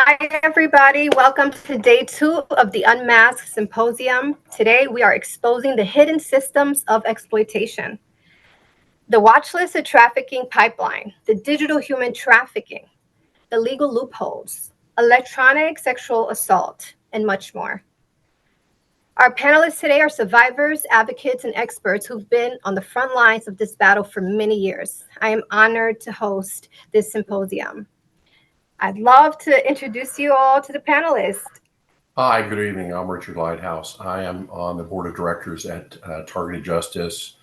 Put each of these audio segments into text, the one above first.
Hi, everybody. Welcome to day 2 of the Unmasked Symposium. Today, we are exposing the hidden systems of exploitation. The watchlist-to-trafficking pipeline, the digital human trafficking, the legal loopholes, electronic sexual assault, and much more. Our panelists today are survivors, advocates, and experts who've been on the front lines of this battle for many years. I am honored to host this symposium. I'd love to introduce you all to the panelists. Hi, good evening. I'm Richard Lighthouse. I am on the board of directors at Targeted Justice,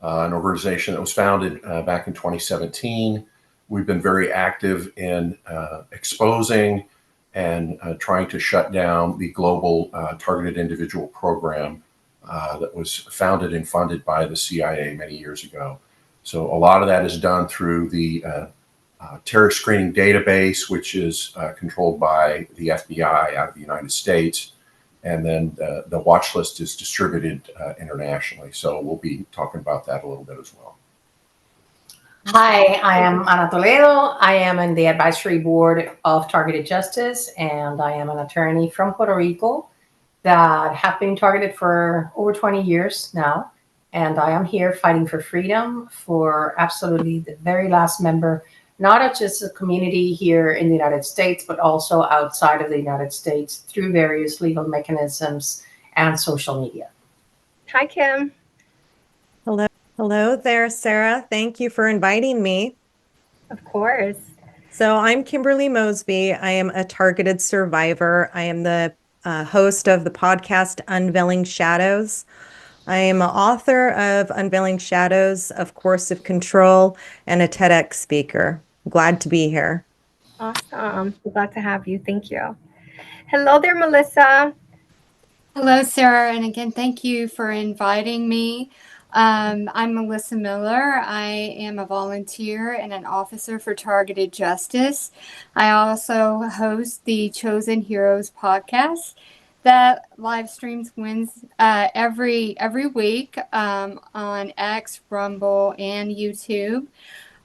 an organization that was founded back in 2017. We've been very active in exposing and trying to shut down the global targeted individual program that was founded and funded by the CIA many years ago. So a lot of that is done through the terror screening database, which is controlled by the FBI out of the United States. And then the watch list is distributed internationally. So we'll be talking about that a little bit as well. Hi, I am Ana Toledo. I am in the advisory board of Targeted Justice, and I am an attorney from Puerto Rico that have been targeted for over 20 years now. And I am here fighting for freedom for absolutely the very last member, not just a community here in the United States, but also outside of the United States through various legal mechanisms and social media. Hi, Kim. Hello there, Sarah. Thank you for inviting me. Of course. So I'm Kimberly Mosby. I am a targeted survivor. I am the host of the podcast Unveiling Shadows. I am an author of Unveiling Shadows, of Course of Control, and a TEDx speaker. Glad to be here. Awesome. We're glad to have you. Thank you. Hello there, Melissa. Hello, Sarah. And again, thank you for inviting me. I'm Melissa Miller. I am a volunteer and an officer for Targeted Justice. I also host the Chosen Heroes podcast that live streams every week on X, Rumble, and YouTube.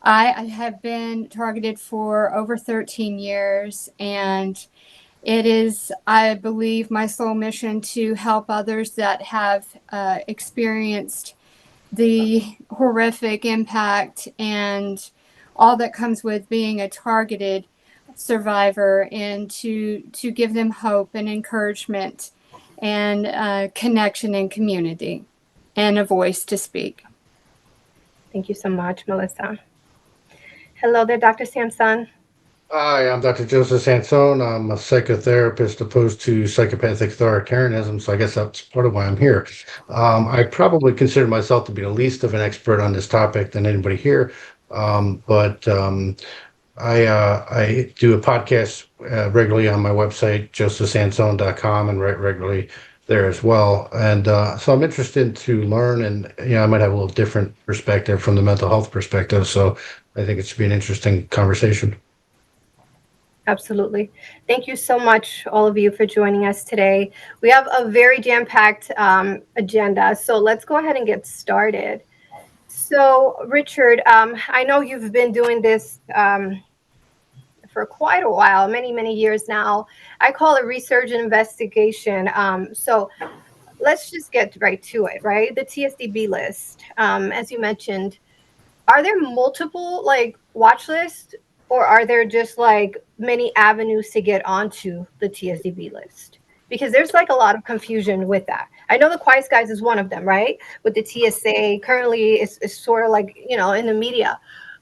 I have been targeted for over 13 years, and it is, I believe, my sole mission to help others that have experienced the horrific impact and all that comes with being a targeted survivor, and to give them hope and encouragement and connection and community and a voice to speak. Thank you so much, Melissa. Hello there, Dr. Sampson. Hi, I'm Dr. Joseph Sansone. I'm a psychotherapist opposed to psychopathic authoritarianism, so I guess that's part of why I'm here. I probably consider myself to be the least of an expert on this topic than anybody here, but I do a podcast regularly on my website, josephsansone.com, and write regularly there as well. And so I'm interested to learn, and I might have a little different perspective from the mental health perspective, so I think it should be an interesting conversation. Absolutely. Thank you so much, all of you, for joining us today. We have a very jam-packed agenda, so let's go ahead and get started. So, Richard, I know you've been doing this for quite a while, many years now. I call it research and investigation. So let's just get right to it, right? The TSDB list, as you mentioned, are there multiple watch lists, or are there just many avenues to get onto the TSDB list? Because there's a lot of confusion with that. I know the Quiet Skies is one of them, right? With the TSA, currently it's sort of in the media.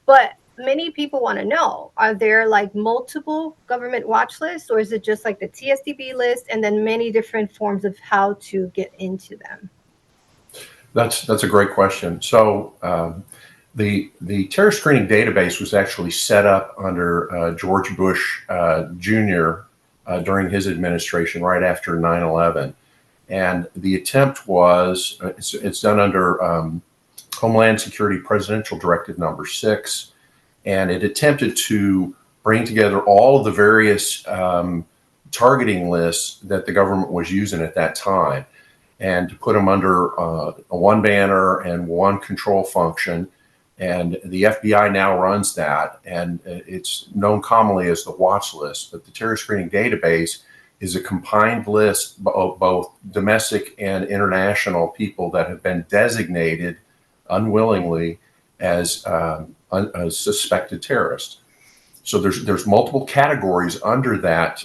But many people want to know, are there multiple government watch lists, or is it just the TSDB list and then many different forms of how to get into them? That's a great question. So the terror screening database was actually set up under George Bush Jr. During his administration, right after 9/11. And the attempt was, it's done under Homeland Security Presidential Directive number 6. And it attempted to bring together all of the various targeting lists that the government was using at that time, and to put them under one banner and one control function, And the FBI now runs that, and it's known commonly as the watch list. But the terror screening database is a combined list of both domestic and international people that have been designated unwillingly as suspected terrorists. So there's multiple categories under that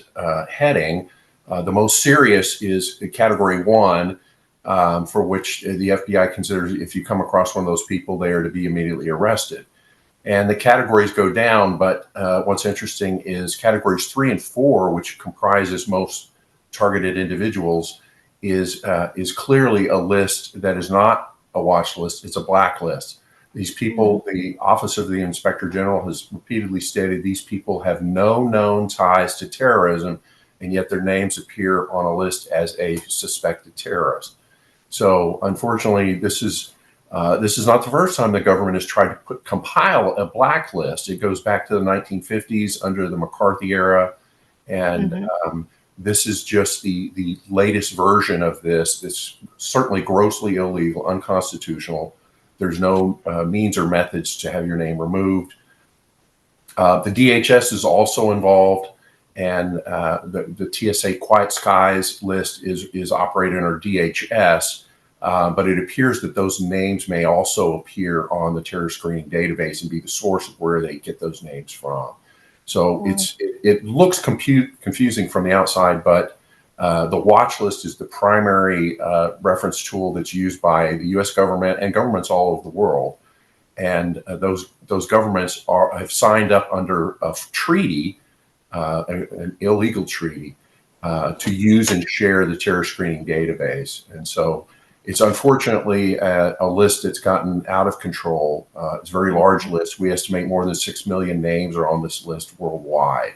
heading. The most serious is category 1, for which the FBI considers if you come across one of those people, they are to be immediately arrested. And the categories go down, but what's interesting is categories 3 and 4, which comprises most targeted individuals, is clearly a list that is not a watch list, it's a blacklist. These people, the Office of the Inspector General has repeatedly stated these people have no known ties to terrorism, and yet their names appear on a list as a suspected terrorist. So unfortunately, this is not the first time the government has tried to compile a blacklist. It goes back to the 1950s under the McCarthy era, and this is just the latest version of this. It's certainly grossly illegal, unconstitutional. There's no means or methods to have your name removed. The DHS is also involved, and the TSA Quiet Skies list is operated under DHS, but it appears that those names may also appear on the terror screening database and be the source of where they get those names from. So it looks confusing from the outside, but the watch list is the primary reference tool that's used by the U.S. government and governments all over the world. And those governments have signed up under a treaty, an illegal treaty, to use and share the terror screening database. And so it's unfortunately a list that's gotten out of control. It's a very large list. We estimate more than 6 million names are on this list worldwide.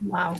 Wow.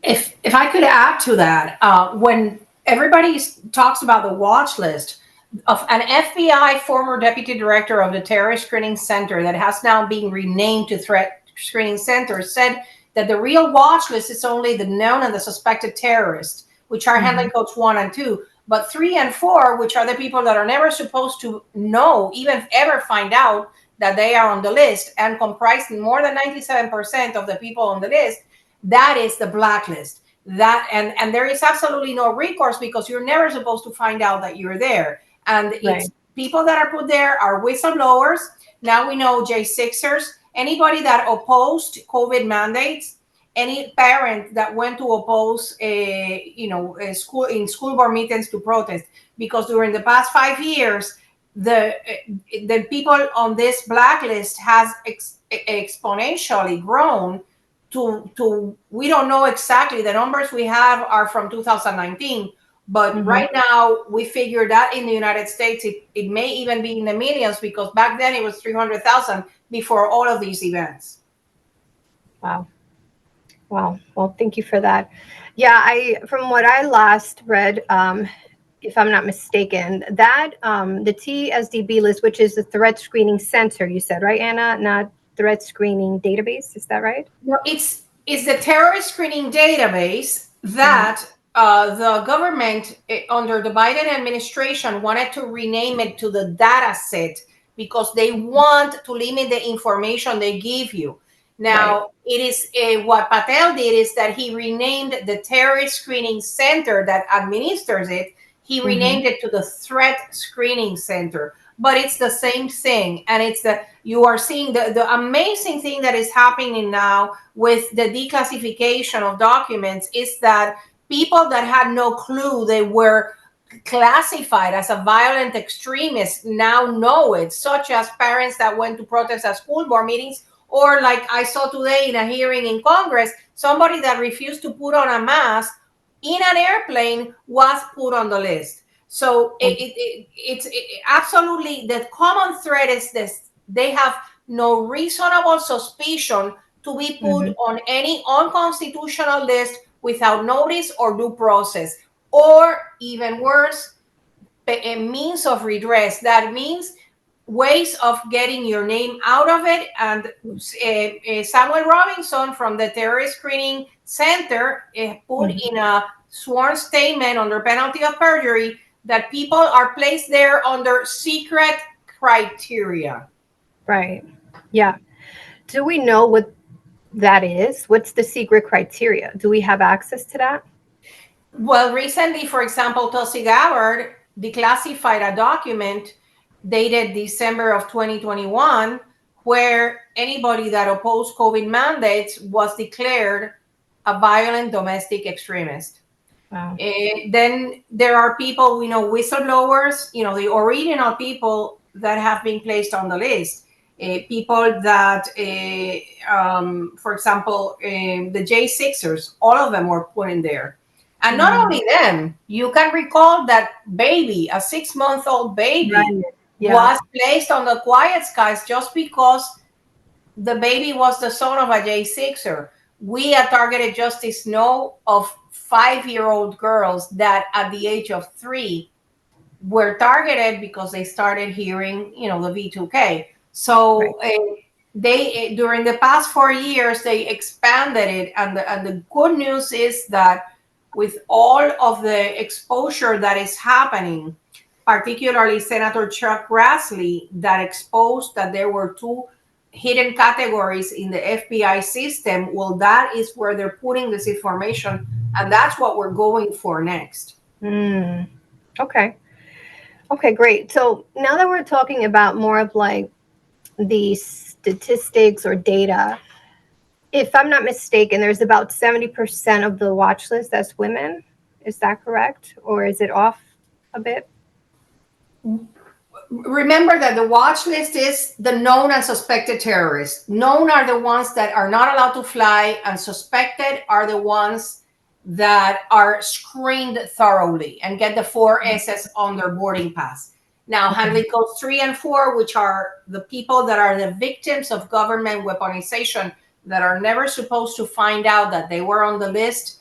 If I could add to that, when everybody talks about the watch list, of an FBI former deputy director of the Terrorist Screening Center that has now been renamed to Threat Screening Center said that the real watch list is only the known and the suspected terrorists, which are handling codes 1 and 2, but 3 and 4, which are the people that are never supposed to know, even ever find out that they are on the list, and comprise more than 97% of the people on the list. That is the blacklist. That and there is absolutely no recourse because you're never supposed to find out that you're there. And it's people that are put there are whistleblowers. Now we know J6ers, anybody that opposed COVID mandates, any parent that went to oppose a school board meetings to protest, because during the past 5 years, the people on this blacklist has exponentially grown to we don't know exactly. The numbers we have are from 2019. But right now, we figure that in the United States, it may even be in the millions, because back then it was 300,000 before all of these events. Wow. Wow. Well, thank you for that. Yeah, from what I last read, if I'm not mistaken, that the TSDB list, which is the Threat Screening Center, you said, right, Anna? Not Threat Screening Database. Is that right? No, it's the terrorist screening database that the government under the Biden administration wanted to rename it to the data set because they want to limit the information they give you. Now, it is what Patel did is that he renamed the terrorist screening center that administers it. He renamed it to the Threat Screening Center, but it's the same thing. And you are seeing the amazing thing that is happening now with the declassification of documents is that people that had no clue they were classified as a violent extremist now know it, such as parents that went to protest at school board meetings, or like I saw today in a hearing in Congress, somebody that refused to put on a mask in an airplane was put on the list. So it's absolutely, the common thread is this: they have no reasonable suspicion to be put on any unconstitutional list without notice or due process, or even worse, a means of redress. That means ways of getting your name out of it. And Samuel Robinson from the Terrorist Screening Center put in a sworn statement under penalty of perjury that people are placed there under secret criteria. Right. Yeah. Do we know what that is? What's the secret criteria? Do we have access to that? Well, recently, for example, Tulsi Gabbard declassified a document dated December of 2021 where anybody that opposed COVID mandates was declared a violent domestic extremist. Wow. Then there are people, whistleblowers, the original people that have been placed on the list. People that, for example, the J6ers, all of them were put in there. And not only them, you can recall that baby, a 6-month-old baby, Right. Yeah. was placed on the quiet skies just because the baby was the son of a J6er. We at Targeted Justice know of 5-year-old girls that at the age of 3 were targeted because they started hearing, the V2K. So they during the past 4 years they expanded it, and the good news is that with all of the exposure that is happening, particularly Senator Chuck Grassley that exposed that there were 2 hidden categories in the FBI system. Well, that is where they're putting this information, and that's what we're going for next. Okay. Okay, great. So now that we're talking about more of like the statistics or data, if I'm not mistaken, there's about 70% of the watch list that's women. Is that correct? Or is it off a bit? Remember that the watch list is the known and suspected terrorists. Known are the ones that are not allowed to fly, and suspected are the ones that are screened thoroughly and get the 4 S's on their boarding pass. Now, handling codes 3 and 4, which are the people that are the victims of government weaponization that are never supposed to find out that they were on the list.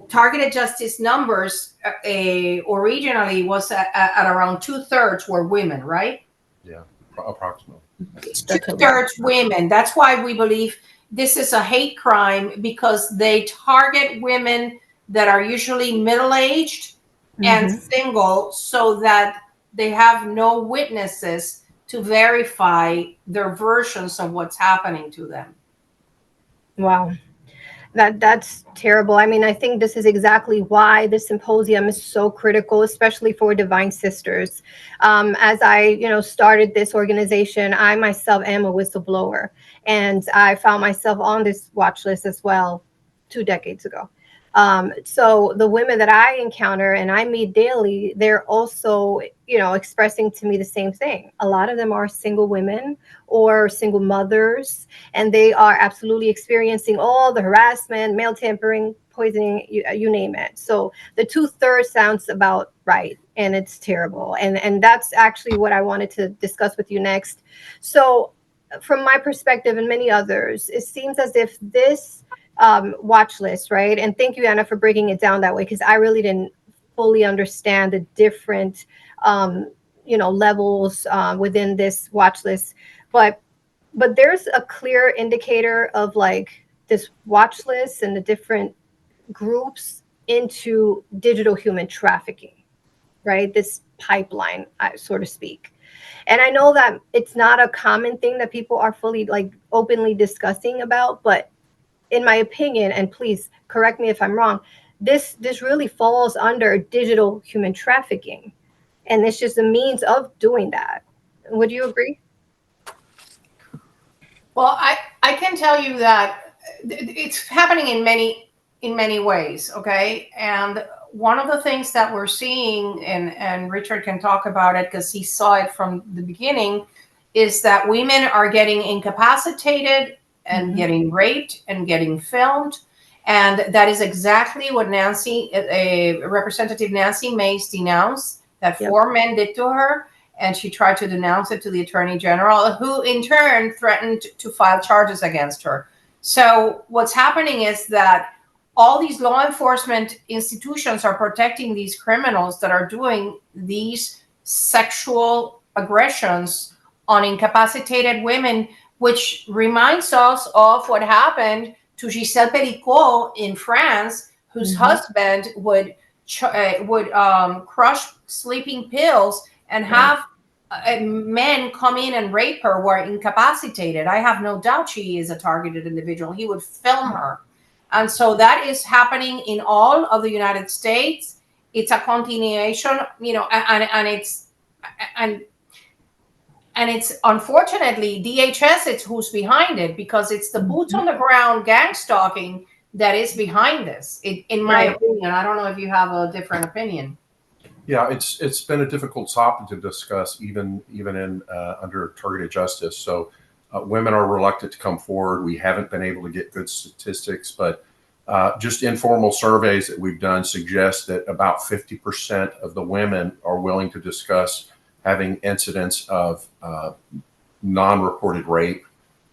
Targeted Justice numbers originally was at around 2/3 were women, right? Yeah, approximately. 2/3 women. That's why we believe this is a hate crime, because they target women that are usually middle-aged and single, so that they have no witnesses to verify their versions of what's happening to them. Wow. That's terrible. I mean, I think this is exactly why the symposium is so critical, especially for Divine Sisters. As I, started this organization, I myself am a whistleblower, and I found myself on this watch list as well 2 decades ago. So the women that I encounter and I meet daily, they're also, expressing to me the same thing. A lot of them are single women or single mothers, and they are absolutely experiencing all the harassment, male tampering, poisoning, you name it. So the 2/3 sounds about right, and it's terrible. And that's actually what I wanted to discuss with you next. So from my perspective and many others, it seems as if this watch list, right? And thank you, Anna, for breaking it down that way, because I really didn't fully understand the different, levels within this watch list. But there's a clear indicator of like this watch list and the different groups into digital human trafficking, right? This pipeline, so to speak. And I know that it's not a common thing that people are fully like openly discussing about, but in my opinion, and please correct me if I'm wrong, this really falls under digital human trafficking, and it's just a means of doing that. Would you agree? Well, I can tell you that it's happening in many ways, okay? And one of the things that we're seeing, and Richard can talk about it because he saw it from the beginning, is that women are getting incapacitated and getting raped and getting filmed. And that is exactly what Representative Nancy Mace denounced, that 4 men did to her. And she tried to denounce it to the Attorney General, who in turn threatened to file charges against her. So what's happening is that all these law enforcement institutions are protecting these criminals that are doing these sexual aggressions on incapacitated women, which reminds us of what happened to Giselle Pericot in France, whose husband would crush sleeping pills and have men come in and rape her who are incapacitated, I have no doubt she is a targeted individual. He would film her. And so that is happening in all of the United States. It's a continuation, and it's unfortunately DHS, it's who's behind it, because it's the boots on the ground gang stalking that is behind this, in my opinion. I don't know if you have a different opinion. Yeah, it's been a difficult topic to discuss, even in under targeted justice. So women are reluctant to come forward. We haven't been able to get good statistics, but just informal surveys that we've done suggest that about 50% of the women are willing to discuss having incidents of non-reported rape,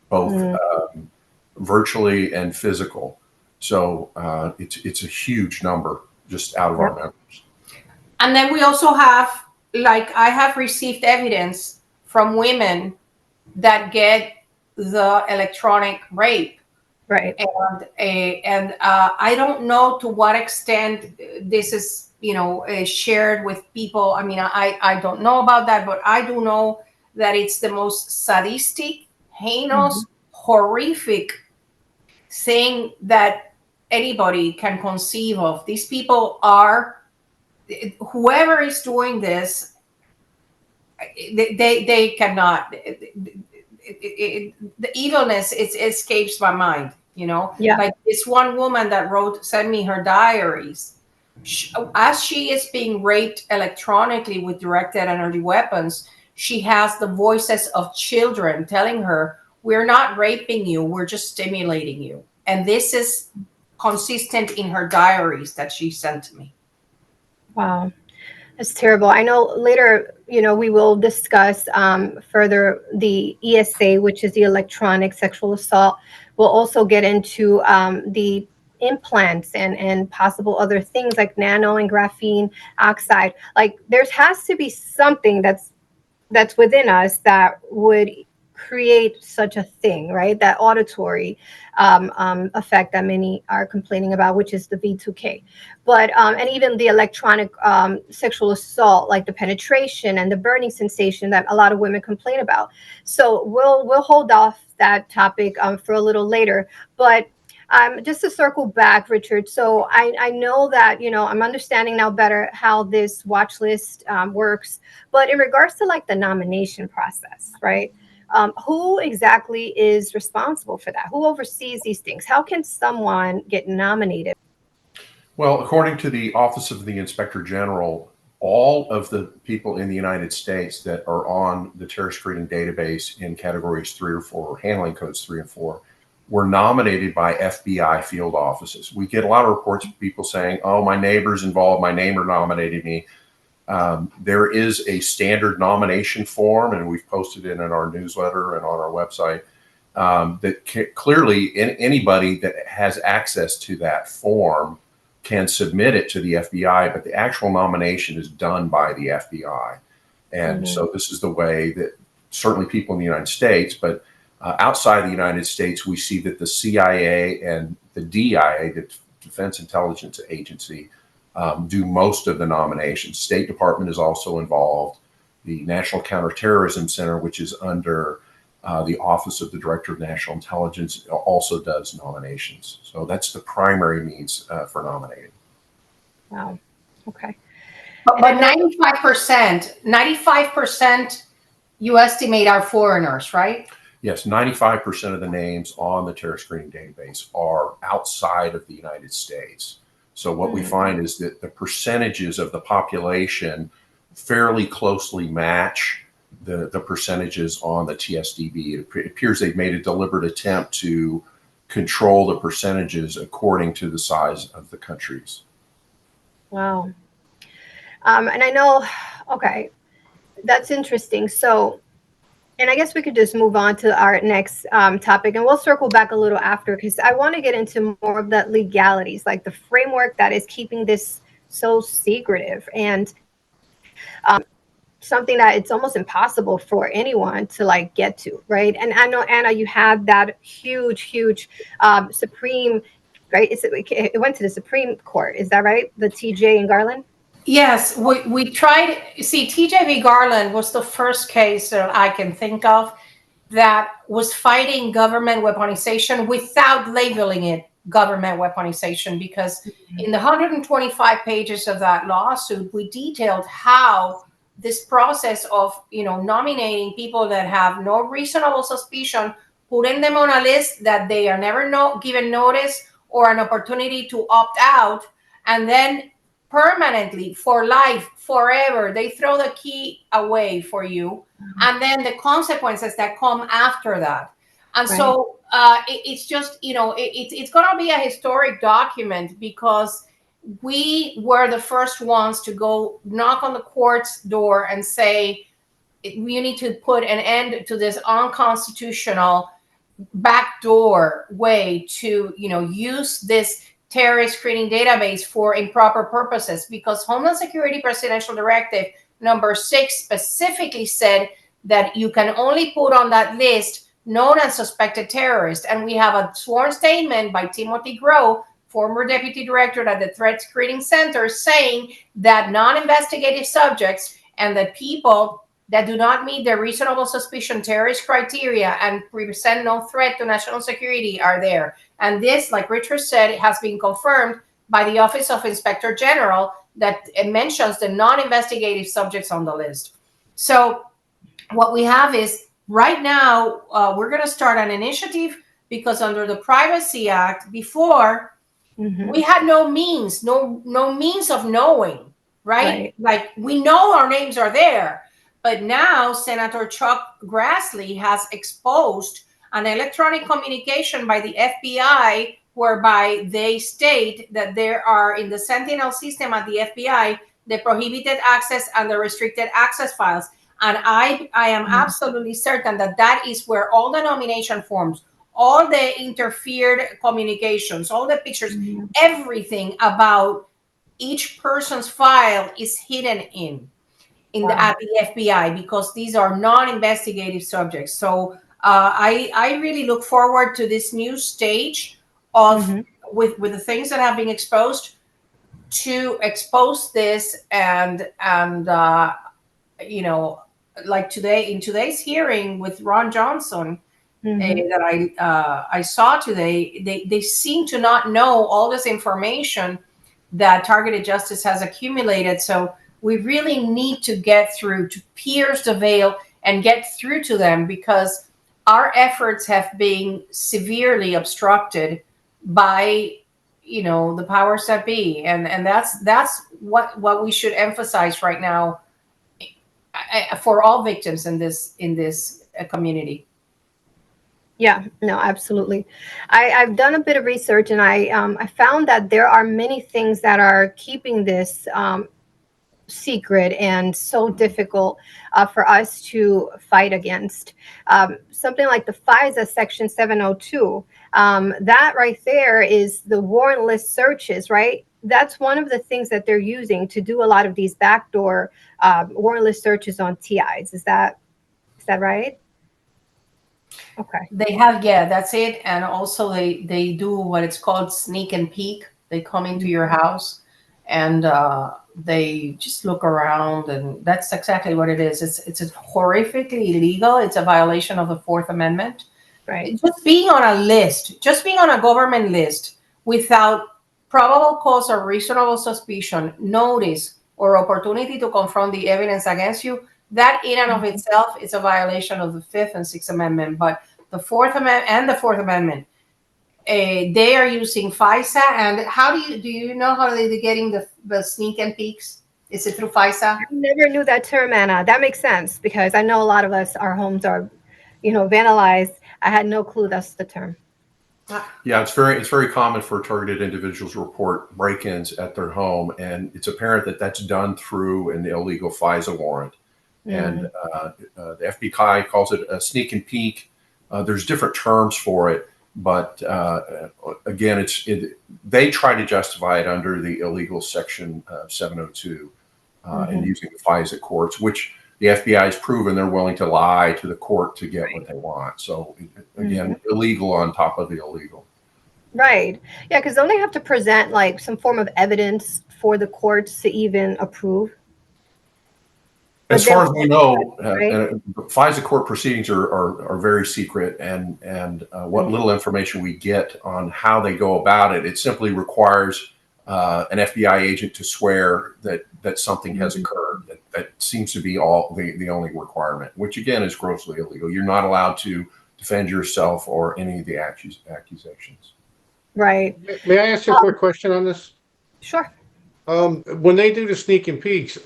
both virtually and physical. So it's a huge number just out of our members. And then we also have, I have received evidence from women that get the electronic rape. Right. And I don't know to what extent this is, shared with people. I mean, I don't know about that, but I do know that it's the most sadistic, heinous, horrific thing that anybody can conceive of. These people are, whoever is doing this, they cannot. The evilness, it escapes my mind. Like this one woman that sent me her diaries. As she is being raped electronically with directed energy weapons, she has the voices of children telling her, "We're not raping you, we're just stimulating you." And this is consistent in her diaries that she sent to me. Wow. That's terrible. I know later, we will discuss further the ESA, which is the electronic sexual assault. We'll also get into the implants and possible other things like nano and graphene oxide. Like there has to be something that's within us that would create such a thing, right? That auditory effect that many are complaining about, which is the V2K. But and even the electronic sexual assault, like the penetration and the burning sensation that a lot of women complain about. So we'll hold off that topic for a little later. But just to circle back, Richard. So I know that, I'm understanding now better how this watch list works. But in regards to like the nomination process, right? Who exactly is responsible for that? Who oversees these things? How can someone get nominated? Well, according to the Office of the Inspector General, all of the people in the United States that are on the terror screening database in categories 3 or 4, handling codes 3 and 4, were nominated by FBI field offices. We get a lot of reports of people saying, "Oh, my neighbor's involved, my neighbor nominated me." There is a standard nomination form, and we've posted it in our newsletter and on our website, that clearly anybody that has access to that form can submit it to the FBI, but the actual nomination is done by the FBI. And so this is the way that certainly people in the United States, but outside the United States, we see that the CIA and the DIA, the Defense Intelligence Agency, do most of the nominations. State Department is also involved. The National Counterterrorism Center, which is under the Office of the Director of National Intelligence, also does nominations. So that's the primary means for nominating. Wow. Okay. But 95% you estimate are foreigners, right? Yes, 95% of the names on the terror screening database are outside of the United States. So what we find is that the percentages of the population fairly closely match the percentages on the TSDB. It appears they've made a deliberate attempt to control the percentages according to the size of the countries. Wow. And I know, okay, that's interesting. So, and I guess we could just move on to our next topic, and we'll circle back a little after, because I want to get into more of the legalities, like the framework that is keeping this so secretive, and something that it's almost impossible for anyone to like get to, right? And I know, Anna, you had that huge Supreme, right? It went to the Supreme Court, is that right? The TJ in Garland? Yes, we tried. See, TJV Garland was the first case that I can think of that was fighting government weaponization without labeling it government weaponization, because in the 125 pages of that lawsuit, we detailed how this process of, nominating people that have no reasonable suspicion, putting them on a list that they are never given notice or an opportunity to opt out, and then permanently, for life, forever, they throw the key away for you, and then the consequences that come after that. And Right. so it's just, it's going to be a historic document, because we were the first ones to go knock on the court's door and say, we need to put an end to this unconstitutional backdoor way to, use this terrorist screening database for improper purposes, because Homeland Security Presidential Directive number 6 specifically said that you can only put on that list known and suspected terrorists. And we have a sworn statement by Timothy Grow, former deputy director at the Threat Screening Center, saying that non-investigative subjects and the people that do not meet the reasonable suspicion terrorist criteria and present no threat to national security are there. And this, like Richard said, has been confirmed by the Office of Inspector General, that it mentions the non-investigative subjects on the list. So what we have is, right now, we're going to start an initiative, because under the Privacy Act, before, we had no means of knowing, right? Like, we know our names are there. But now Senator Chuck Grassley has exposed an electronic communication by the FBI, whereby they state that there are, in the Sentinel system at the FBI, the prohibited access and the restricted access files. And I am absolutely certain that that is where all the nomination forms, all the interfered communications, all the pictures, everything about each person's file is hidden at the FBI, because these are non-investigative subjects. So I really look forward to this new stage of with the things that have been exposed, to expose this, and like today, in today's hearing with Ron Johnson, that I saw today, they seem to not know all this information that Targeted Justice has accumulated. So we really need to get through, to pierce the veil and get through to them, because our efforts have been severely obstructed by, the powers that be, and that's what we should emphasize right now, for all victims in this community. Yeah, no, absolutely. I've done a bit of research, and I found that there are many things that are keeping this secret and so difficult for us to fight against. Something like the FISA Section 702, that right there is the warrantless searches, right? That's one of the things that they're using to do a lot of these backdoor warrantless searches on TIs. Is that right? Okay. They have, yeah, that's it. And also they do what it's called sneak and peek. They come into your house, and they just look around, and that's exactly what it is. It's horrifically illegal. It's a violation of the Fourth Amendment. Right. Just being on a list, just being on a government list without probable cause or reasonable suspicion, notice, or opportunity to confront the evidence against you, that in and of itself is a violation of the Fifth and Sixth Amendment. But the Fourth Amendment and the Fourth Amendment, they are using FISA. And how do you know how they're getting the sneak and peeks? Is it through FISA? I never knew that term, Anna. That makes sense, because I know a lot of us, our homes are, vandalized. I had no clue that's the term. Yeah, it's very common for targeted individuals to report break-ins at their home, and it's apparent that that's done through an illegal FISA warrant. And the FBI calls it a sneak and peek. There's different terms for it, but again, they try to justify it under the illegal Section 702 and using the FISA courts, which the FBI has proven they're willing to lie to the court to get what they want. So again, illegal on top of the illegal. Right. Yeah, because don't they have to present like some form of evidence for the courts to even approve? As But then, far as we know, right? FISA court proceedings are very secret, and what little information we get on how they go about it, it simply requires an FBI agent to swear that something has occurred. That seems to be all the only requirement, which again is grossly illegal. You're not allowed to defend yourself or any of the accusations. Right. May I ask you a quick question on this? Sure. When they do the sneak and peeks,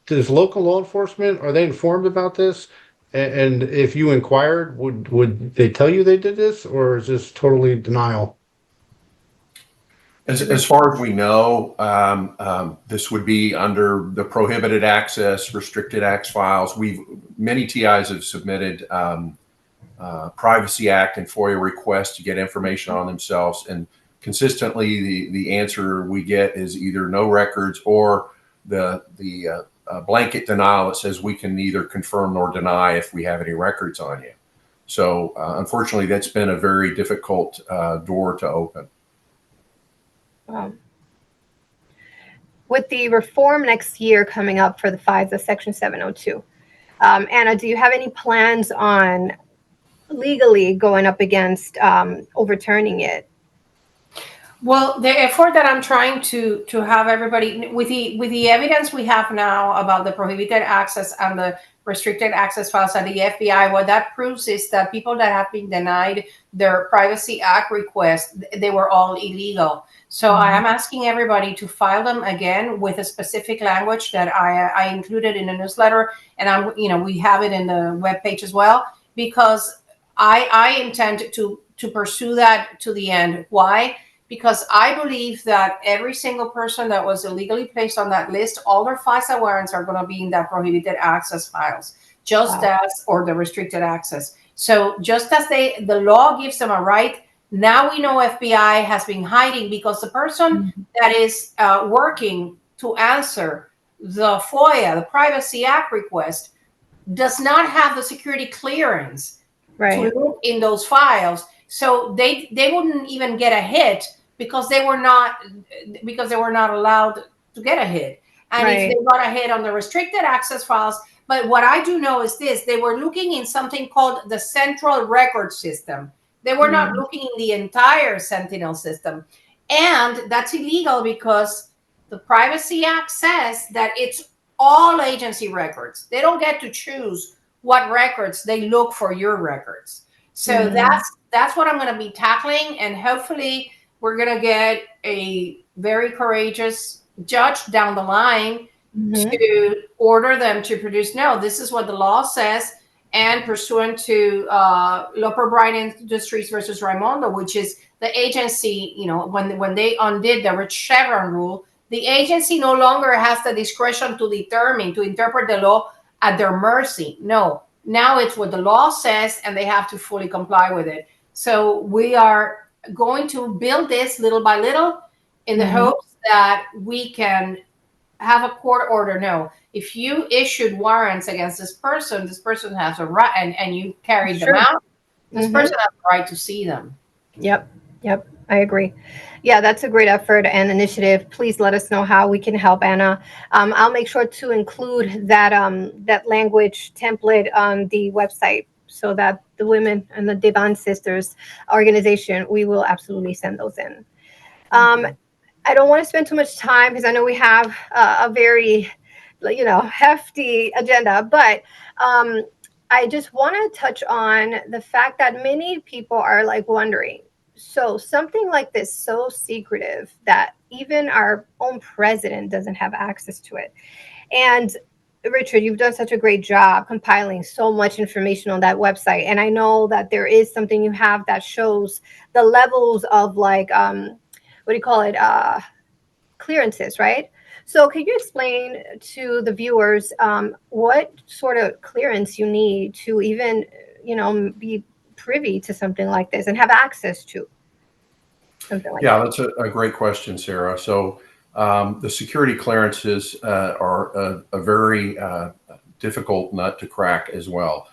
does local law enforcement, are they informed about this? And if you inquired, would they tell you they did this, or is this totally denial? As far as we know, this would be under the prohibited access, restricted acts files. Many TIs have submitted Privacy Act and FOIA requests to get information on themselves, and consistently the answer we get is either no records or the blanket denial that says we can neither confirm nor deny if we have any records on you. So unfortunately, that's been a very difficult door to open. With the reform next year coming up for the FISA Section 702, Anna, do you have any plans on legally going up against overturning it? Well, the effort that I'm trying to have everybody with the evidence we have now about the prohibited access and the restricted access files at the FBI, what that proves is that people that have been denied their Privacy Act request, they were all illegal. So I am asking everybody to file them again with a specific language that I included in the newsletter, and we have it in the webpage as well, because I intend to pursue that to the end. Why? Because I believe that every single person that was illegally placed on that list, all their FISA warrants are going to be in that prohibited access files, or the restricted access. So just as the law gives them a right, now we know FBI has been hiding because the person that is working to answer the FOIA, the Privacy Act request, does not have the security clearance to look in those files. So they wouldn't even get a hit because they were not allowed to get a hit. And if they got a hit on the restricted access files, but what I do know is this: they were looking in something called the central record system. They were not looking in the entire Sentinel system. And that's illegal because the Privacy Act says that it's all agency records. They don't get to choose what records they look for your records. So that's what I'm going to be tackling, and hopefully we're going to get a very courageous judge down the line to order them to produce. No, this is what the law says, and pursuant to Loper Bright Industries versus Raimondo, which is the agency, when they undid the Rich Chevron rule, the agency no longer has the discretion to interpret the law at their mercy. No, now it's what the law says, and they have to fully comply with it. So we are going to build this little by little in the hopes that we can have a court order. No, if you issued warrants against this person has a right, and you carried them out, this person has a right to see them. Yep. I agree. Yeah, that's a great effort and initiative. Please let us know how we can help, Anna. I'll make sure to include that language template on the website so that the women and the Devan Sisters organization, we will absolutely send those in. I don't want to spend too much time because I know we have a very, hefty agenda, but I just want to touch on the fact that many people are wondering, so something like this, so secretive that even our own president doesn't have access to it. And Richard, you've done such a great job compiling so much information on that website. And I know that there is something you have that shows the levels of clearances, right? So can you explain to the viewers what sort of clearance you need to even, be privy to something like this and have access to something like that? Yeah, that's a great question, Sarah. So the security clearances are a very difficult nut to crack as well.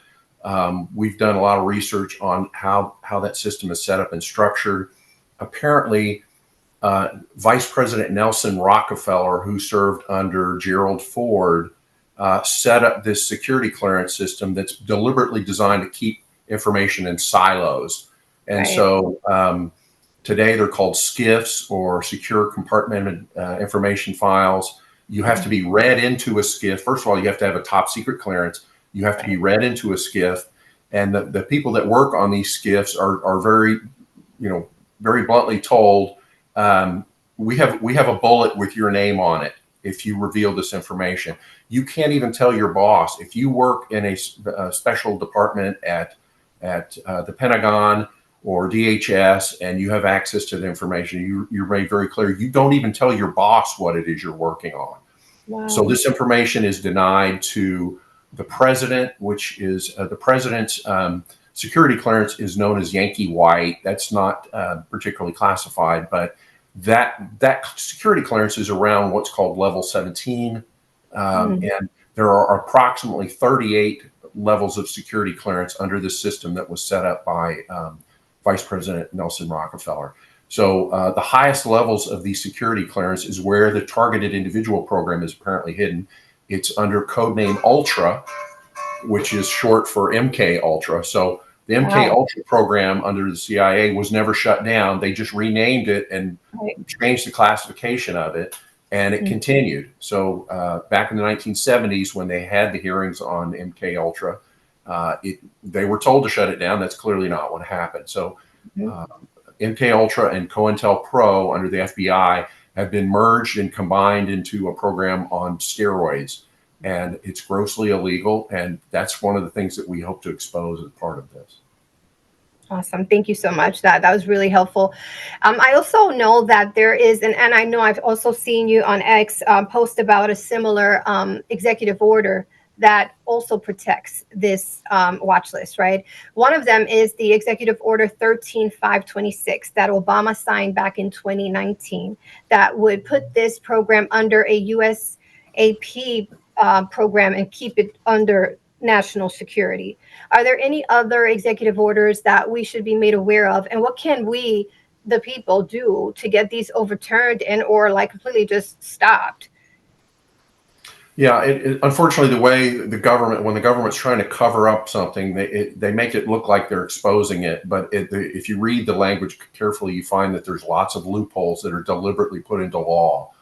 We've done a lot of research on how that system is set up and structured. apparently Vice President Nelson Rockefeller, who served under Gerald Ford, set up this security clearance system that's deliberately designed to keep information in silos. And Right. so today they're called SCIFs, or secure compartmented information files. You have to be read into a SCIF. First of all, you have to have a top secret clearance. You have to be read into a SCIF. And the people that work on these SCIFs are very, very bluntly told, we have a bullet with your name on it if you reveal this information. You can't even tell your boss. If you work in a special department at the Pentagon or DHS and you have access to the information, you're made very clear. You don't even tell your boss what it is you're working on. Wow. So this information is denied to the president, which is the president's security clearance is known as Yankee White. That's not particularly classified, but that security clearance is around what's called level 17. And there are approximately 38 levels of security clearance under this system that was set up by Vice President Nelson Rockefeller. So the highest levels of the security clearance is where the targeted individual program is apparently hidden. It's under codename Ultra, which is short for MK Ultra. So the MK Ultra program under the CIA was never shut down. They just renamed it and changed the classification of it, and it continued. So back in the 1970s, when they had the hearings on MK Ultra, they were told to shut it down. That's clearly not what happened. So MK Ultra and COINTELPRO under the FBI have been merged and combined into a program on steroids. And it's grossly illegal. And that's one of the things that we hope to expose as part of this. Awesome. Thank you so much. That was really helpful. I also know that there is, and I know I've also seen you on X post about a similar executive order that also protects this watch list, right? One of them is the Executive Order 13526 that Obama signed back in 2019 that would put this program under a USAP program and keep it under national security. Are there any other executive orders that we should be made aware of? And what can we, the people, do to get these overturned and or like completely just stopped? Yeah, unfortunately, the way the government, when the government's trying to cover up something, they make it look like they're exposing it. But if you read the language carefully, you find that there's lots of loopholes that are deliberately put into law.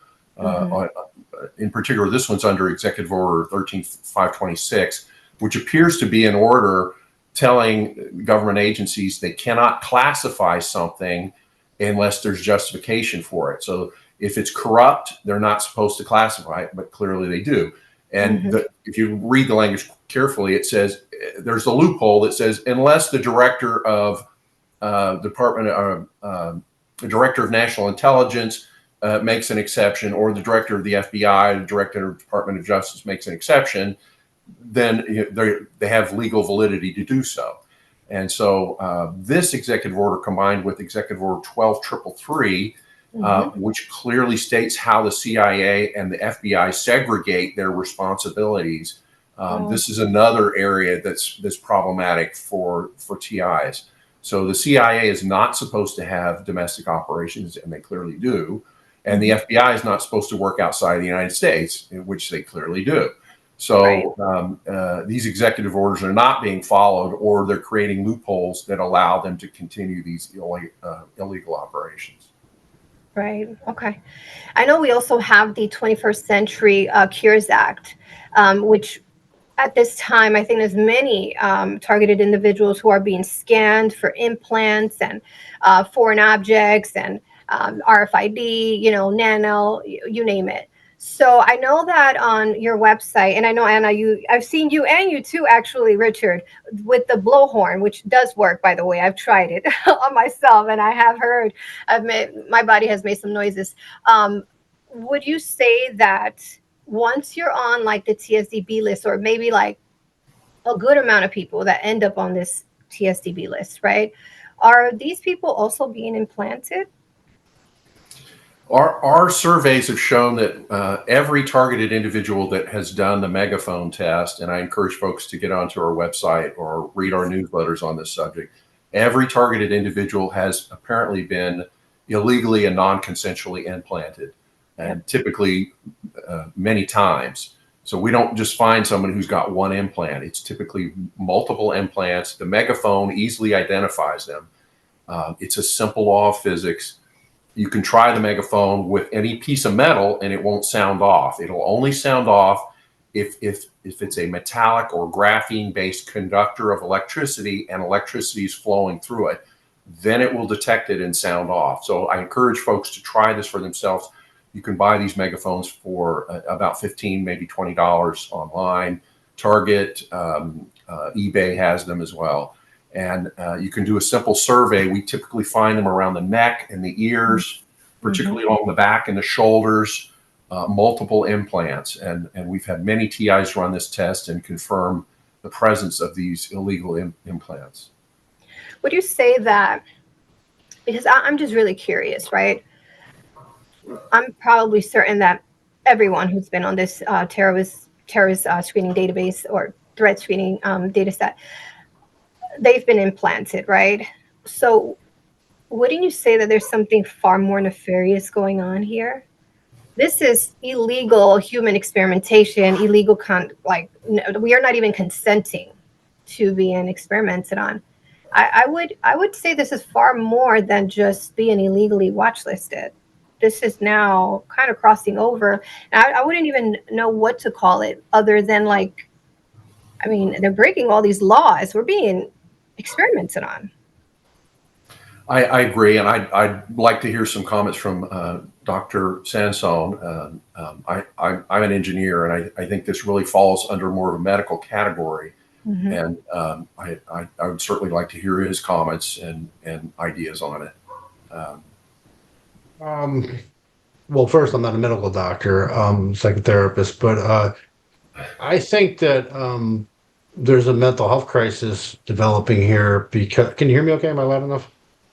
In particular, this one's under Executive Order 13526, which appears to be an order telling government agencies they cannot classify something unless there's justification for it. So if it's corrupt, they're not supposed to classify it, but clearly they do. And if you read the language carefully, it says there's a loophole that says unless the director of the director of national intelligence makes an exception, or the director of the FBI, the director of the Department of Justice makes an exception, then they have legal validity to do so. And so this executive order, combined with Executive Order 12333, which clearly states how the CIA and the FBI segregate their responsibilities. This is another area that's problematic for TIs. So the CIA is not supposed to have domestic operations, and they clearly do. And the FBI is not supposed to work outside of the United States, which they clearly do. So these executive orders are not being followed, or they're creating loopholes that allow them to continue these illegal operations. Right. Okay. I know we also have the 21st Century Cures Act, which at this time, I think there's many targeted individuals who are being scanned for implants and foreign objects and RFID, nano, you name it. So I know that on your website, and I know, Anna, I've seen you and you too, actually, Richard, with the blowhorn, which does work, by the way. I've tried it on myself, and I have heard, my body has made some noises. Would you say that once you're on like the TSDB list, or maybe like a good amount of people that end up on this TSDB list, right? Are these people also being implanted? Our surveys have shown that every targeted individual that has done the megaphone test, and I encourage folks to get onto our website or read our newsletters on this subject, every targeted individual has apparently been illegally and non-consensually implanted, and typically many times. So we don't just find someone who's got one implant. It's typically multiple implants. The megaphone easily identifies them. It's a simple law of physics. You can try the megaphone with any piece of metal and it won't sound off. It'll only sound off if it's a metallic or graphene-based conductor of electricity and electricity is flowing through it. Then it will detect it and sound off. So I encourage folks to try this for themselves. You can buy these megaphones for about $15, maybe $20 online. Target, eBay has them as well. And you can do a simple survey. We typically find them around the neck and the ears, particularly along the back and the shoulders, multiple implants. And we've had many TIs run this test and confirm the presence of these illegal implants. Would you say that, because I'm just really curious, right? I'm probably certain that everyone who's been on this terrorist screening database or threat screening data set, they've been implanted, right? So wouldn't you say that there's something far more nefarious going on here? This is illegal human experimentation, illegal we are not even consenting to being experimented on. I would say this is far more than just being illegally watchlisted. This is now kind of crossing over. And I wouldn't even know what to call it other than they're breaking all these laws. We're being experimented on. I agree, and I'd like to hear some comments from Dr. Sansone. I'm an engineer, and I think this really falls under more of a medical category. And I would certainly like to hear his comments and ideas on it. Well, first, I'm not a medical doctor, psychotherapist, but I think that there's a mental health crisis developing here because, can you hear me okay? Am I loud enough?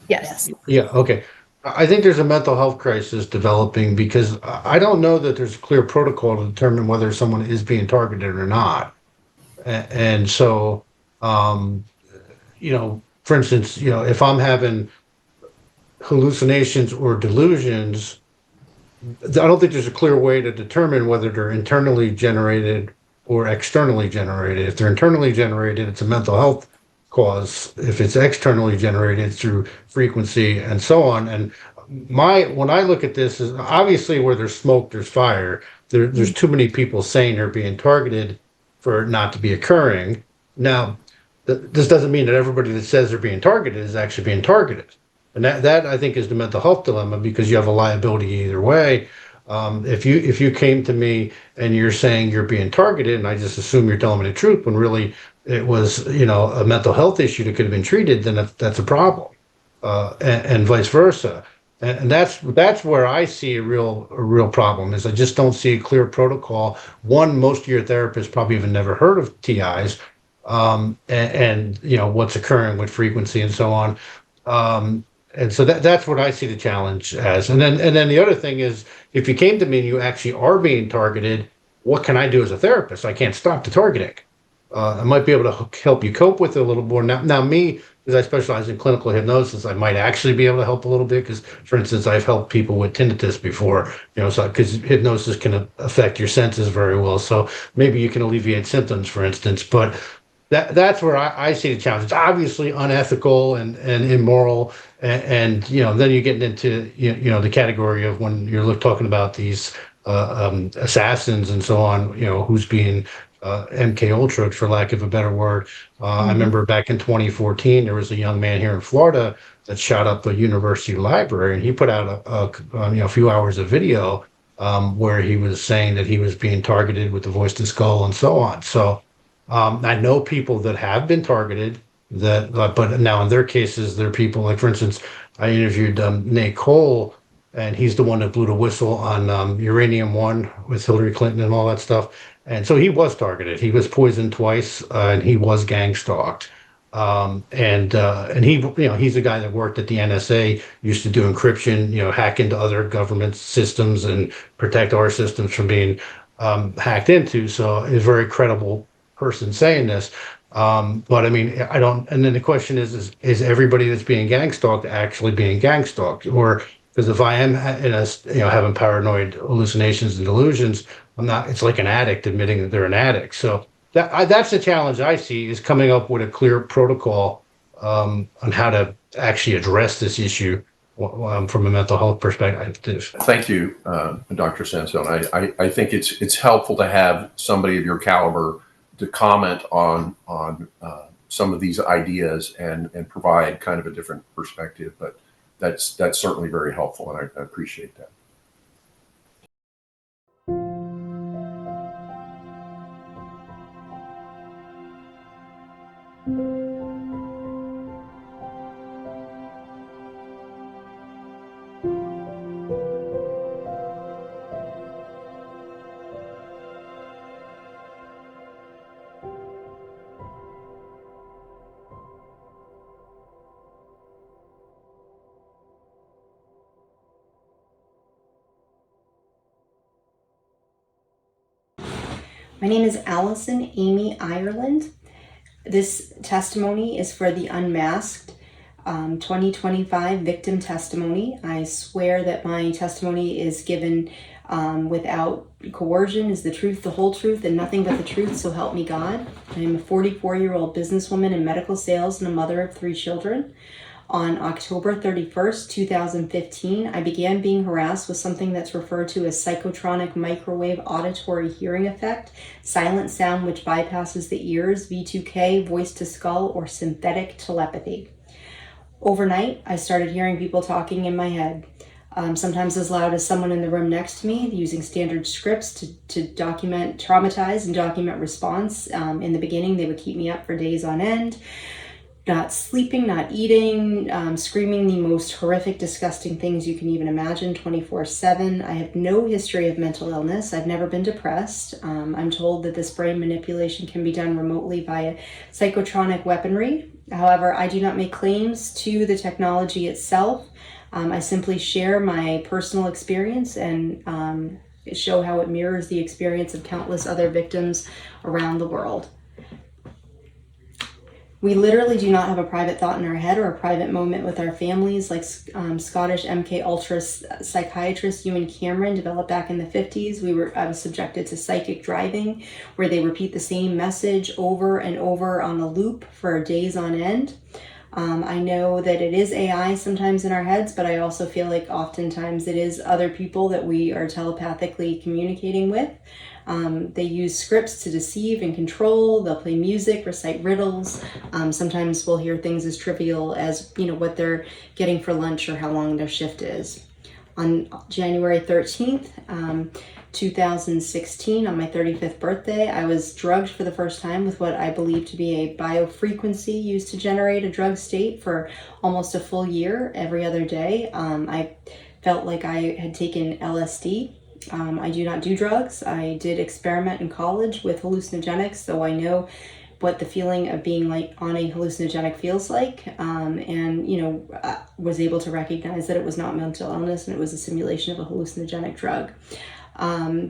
Yes. Yeah, okay. I think there's a mental health crisis developing because I don't know that there's a clear protocol to determine whether someone is being targeted or not. And so, for instance, if I'm having hallucinations or delusions, I don't think there's a clear way to determine whether they're internally generated or externally generated. If they're internally generated, it's a mental health cause. If it's externally generated through frequency and so on. And when I look at this, is obviously where there's smoke, there's fire. There's too many people saying they're being targeted for it not to be occurring. Now, this doesn't mean that everybody that says they're being targeted is actually being targeted. And that I think is the mental health dilemma, because you have a liability either way. If you came to me and you're saying you're being targeted, and I just assume you're telling me the truth when really it was a mental health issue that could have been treated, then that's a problem, and vice versa. And that's where I see a real problem is I just don't see a clear protocol. One, most of your therapists probably even never heard of TIs, and what's occurring with frequency and so on. And so that's what I see the challenge as. And then the other thing is, if you came to me and you actually are being targeted, what can I do as a therapist? I can't stop the targeting. I might be able to help you cope with it a little more. Now me, because I specialize in clinical hypnosis, I might actually be able to help a little bit. Because, for instance, I've helped people with tinnitus before. So because hypnosis can affect your senses very well, so maybe you can alleviate symptoms, for instance. But that's where I see the challenge. It's obviously unethical and immoral, and then you're getting into the category of when you're talking about these assassins and so on. Who's being MK Ultra, for lack of a better word. I remember back in 2014, there was a young man here in Florida that shot up a university library, and he put out a few hours of video where he was saying that he was being targeted with the voice to skull and so on. So. I know people that have been targeted but now in their cases, they're people like, for instance, I interviewed Nate Cole, and he's the one that blew the whistle on Uranium One with Hillary Clinton and all that stuff. And so he was targeted. He was poisoned twice, and he was gang stalked. And he, he's a guy that worked at the NSA, used to do encryption, hack into other government systems and protect our systems from being hacked into. So he's a very credible person saying this, but I mean, I don't. And then the question is everybody that's being gang stalked actually being gang stalked, or Because if I am having paranoid hallucinations and delusions, I'm not. It's like an addict admitting that they're an addict. So that's the challenge I see, is coming up with a clear protocol on how to actually address this issue from a mental health perspective. Thank you, Dr. Sansone. I think it's helpful to have somebody of your caliber to comment on some of these ideas and provide kind of a different perspective. But that's certainly very helpful, and I appreciate that. My name is Allison Amy Ireland. This testimony is for the UNMASKED 2025 victim testimony. I swear that my testimony is given without coercion, is the truth, the whole truth, and nothing but the truth, so help me God. I am a 44-year-old businesswoman in medical sales and a mother of 3 children. On October 31st, 2015, I began being harassed with something that's referred to as psychotronic microwave auditory hearing effect, silent sound which bypasses the ears, V2K, voice to skull, or synthetic telepathy. Overnight, I started hearing people talking in my head, sometimes as loud as someone in the room next to me, using standard scripts to document, traumatize and document response. In the beginning, they would keep me up for days on end, not sleeping, not eating, screaming the most horrific, disgusting things you can even imagine 24/7. I have no history of mental illness. I've never been depressed. I'm told that this brain manipulation can be done remotely via psychotronic weaponry. However, I do not make claims to the technology itself. I simply share my personal experience and show how it mirrors the experience of countless other victims around the world. We literally do not have a private thought in our head or a private moment with our families, like Scottish MK Ultra psychiatrist Ewan Cameron developed back in the 50s. I was subjected to psychic driving, where they repeat the same message over and over on a loop for days on end. I know that it is AI sometimes in our heads, but I also feel like oftentimes it is other people that we are telepathically communicating with. They use scripts to deceive and control. They'll play music, recite riddles. Sometimes we'll hear things as trivial as, what they're getting for lunch or how long their shift is. On January 13th, 2016, on my 35th birthday, I was drugged for the first time with what I believe to be a biofrequency used to generate a drug state for almost a full year, every other day. I felt like I had taken LSD. I do not do drugs. I did experiment in college with hallucinogenics, so I know what the feeling of being like on a hallucinogenic feels like, and was able to recognize that it was not mental illness and it was a simulation of a hallucinogenic drug.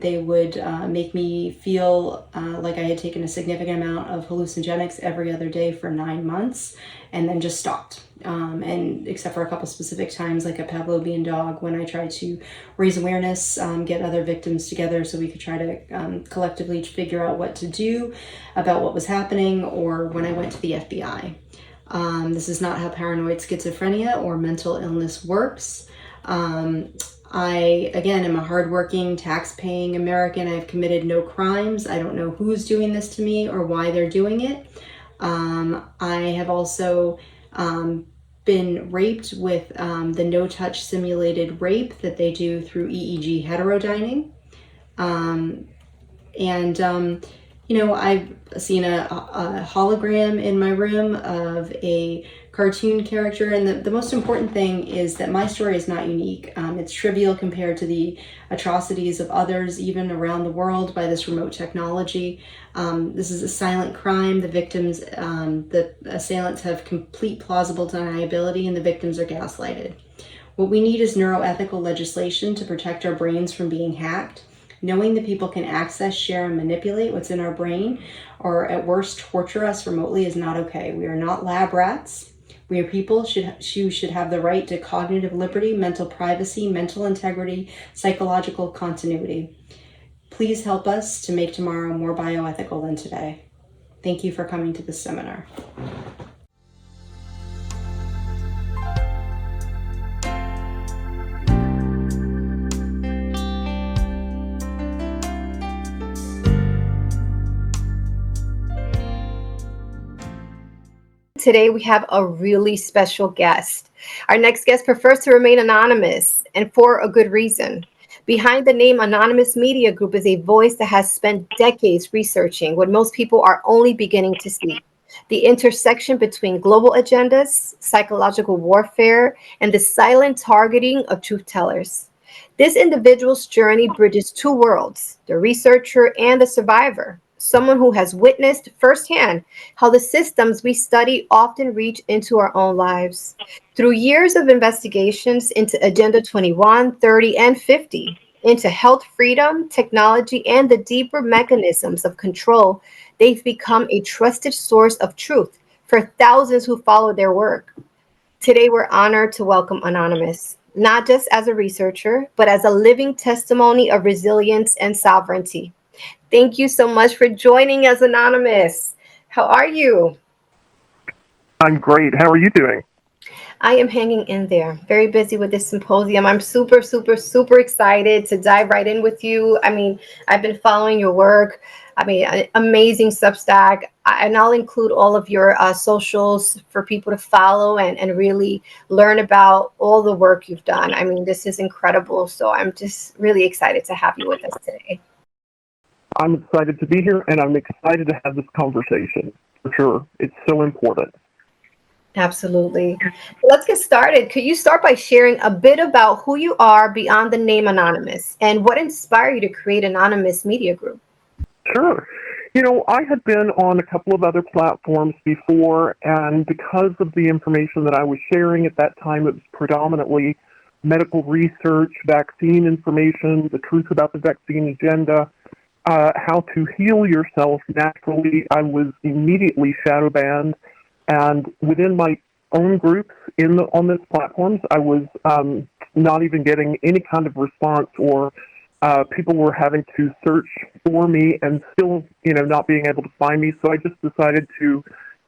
They would make me feel like I had taken a significant amount of hallucinogenics every other day for 9 months and then just stopped. And except for a couple specific times, like a Pavlovian dog, when I tried to raise awareness, get other victims together so we could try to collectively figure out what to do about what was happening, or when I went to the FBI. This is not how paranoid schizophrenia or mental illness works. I, again, am a hardworking, tax-paying American. I've committed no crimes. I don't know who's doing this to me or why they're doing it. I have also been raped with the no-touch simulated rape that they do through EEG heterodyning. I've seen a hologram in my room of a cartoon character, and the most important thing is that my story is not unique. It's trivial compared to the atrocities of others, even around the world, by this remote technology. This is a silent crime. The victims, the assailants have complete plausible deniability, and the victims are gaslighted. What we need is neuroethical legislation to protect our brains from being hacked. Knowing that people can access, share, and manipulate what's in our brain, or at worst torture us remotely, is not okay. We are not lab rats. We are people who should have the right to cognitive liberty, mental privacy, mental integrity, psychological continuity. Please help us to make tomorrow more bioethical than today. Thank you for coming to this seminar. Today we have a really special guest. Our next guest prefers to remain anonymous, and for a good reason. Behind the name Anonymous Media Group is a voice that has spent decades researching what most people are only beginning to see: the intersection between global agendas, psychological warfare, and the silent targeting of truth tellers. This individual's journey bridges two worlds: the researcher and the survivor, someone who has witnessed firsthand how the systems we study often reach into our own lives. Through years of investigations into Agenda 21, 30, and 50, into health freedom, technology, and the deeper mechanisms of control, they've become a trusted source of truth for thousands who follow their work. Today, we're honored to welcome Anonymous, not just as a researcher, but as a living testimony of resilience and sovereignty. Thank you so much for joining us, Anonymous. How are you? I'm great. How are you doing? I am hanging in there. Very busy with this symposium. I'm super, super, super excited to dive right in with you. I mean, I've been following your work. I mean, amazing Substack. And I'll include all of your socials for people to follow and really learn about all the work you've done. I mean, this is incredible. So I'm just really excited to have you with us today. I'm excited to be here, and I'm excited to have this conversation. For sure. It's so important. Absolutely. Let's get started. Could you start by sharing a bit about who you are beyond the name Anonymous and what inspired you to create Anonymous Media Group? Sure. You know, I had been on a couple of other platforms before, and because of the information that I was sharing at that time, it was predominantly medical research, vaccine information, the truth about the vaccine agenda, how to heal yourself naturally. I was immediately shadow banned, and within my own groups on these platforms, I was not even getting any kind of response, or people were having to search for me and still, not being able to find me. So I just decided to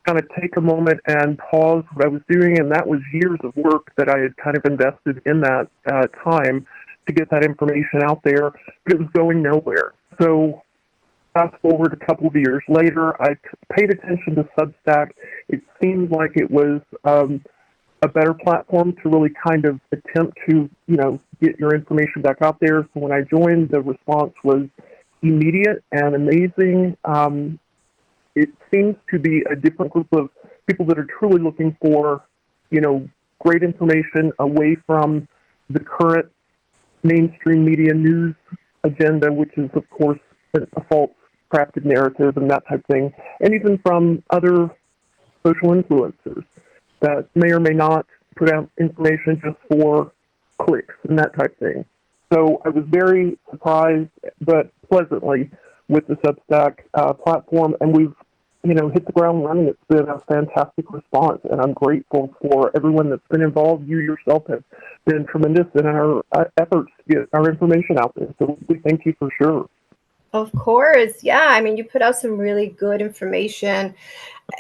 kind of take a moment and pause what I was doing, and that was years of work that I had kind of invested in that time to get that information out there, but it was going nowhere. So fast forward a couple of years later, I paid attention to Substack. It seemed like it was a better platform to really kind of attempt to, get your information back out there. So when I joined, the response was immediate and amazing. It seems to be a different group of people that are truly looking for, great information away from the current mainstream media news agenda, which is, of course, a false crafted narrative and that type of thing, and even from other social influencers that may or may not put out information just for clicks and that type of thing. So I was very surprised, but pleasantly, with the Substack platform, and we've, hit the ground running. It's been a fantastic response, and I'm grateful for everyone that's been involved. You yourself have been tremendous in our efforts to get our information out there. So we thank you for sure. Of course. Yeah. I mean, you put out some really good information.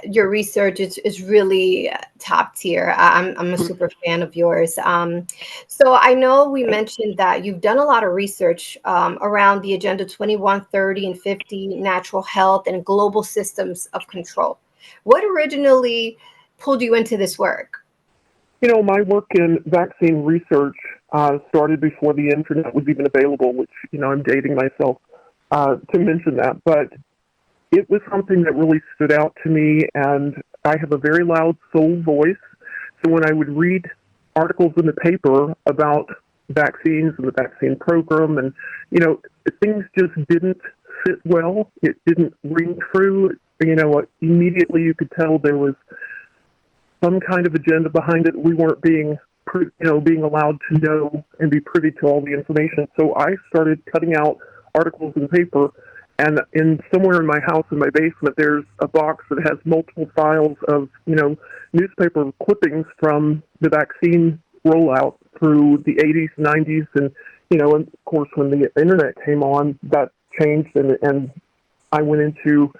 Your research is really top tier. I'm a super fan of yours. So I know we mentioned that you've done a lot of research around the Agenda 21, 30, and 50, natural health and global systems of control. What originally pulled you into this work? My work in vaccine research started before the internet was even available, which, I'm dating myself to mention that, but it was something that really stood out to me, and I have a very loud soul voice. So when I would read articles in the paper about vaccines and the vaccine program, and, things just didn't sit well. It didn't ring true. Immediately you could tell there was some kind of agenda behind it. We weren't being allowed to know and be privy to all the information. So I started cutting out articles in the paper And somewhere in my house, in my basement, there's a box that has multiple files of, newspaper clippings from the vaccine rollout through the 80s, 90s, and of course, when the internet came on, that changed, and I went into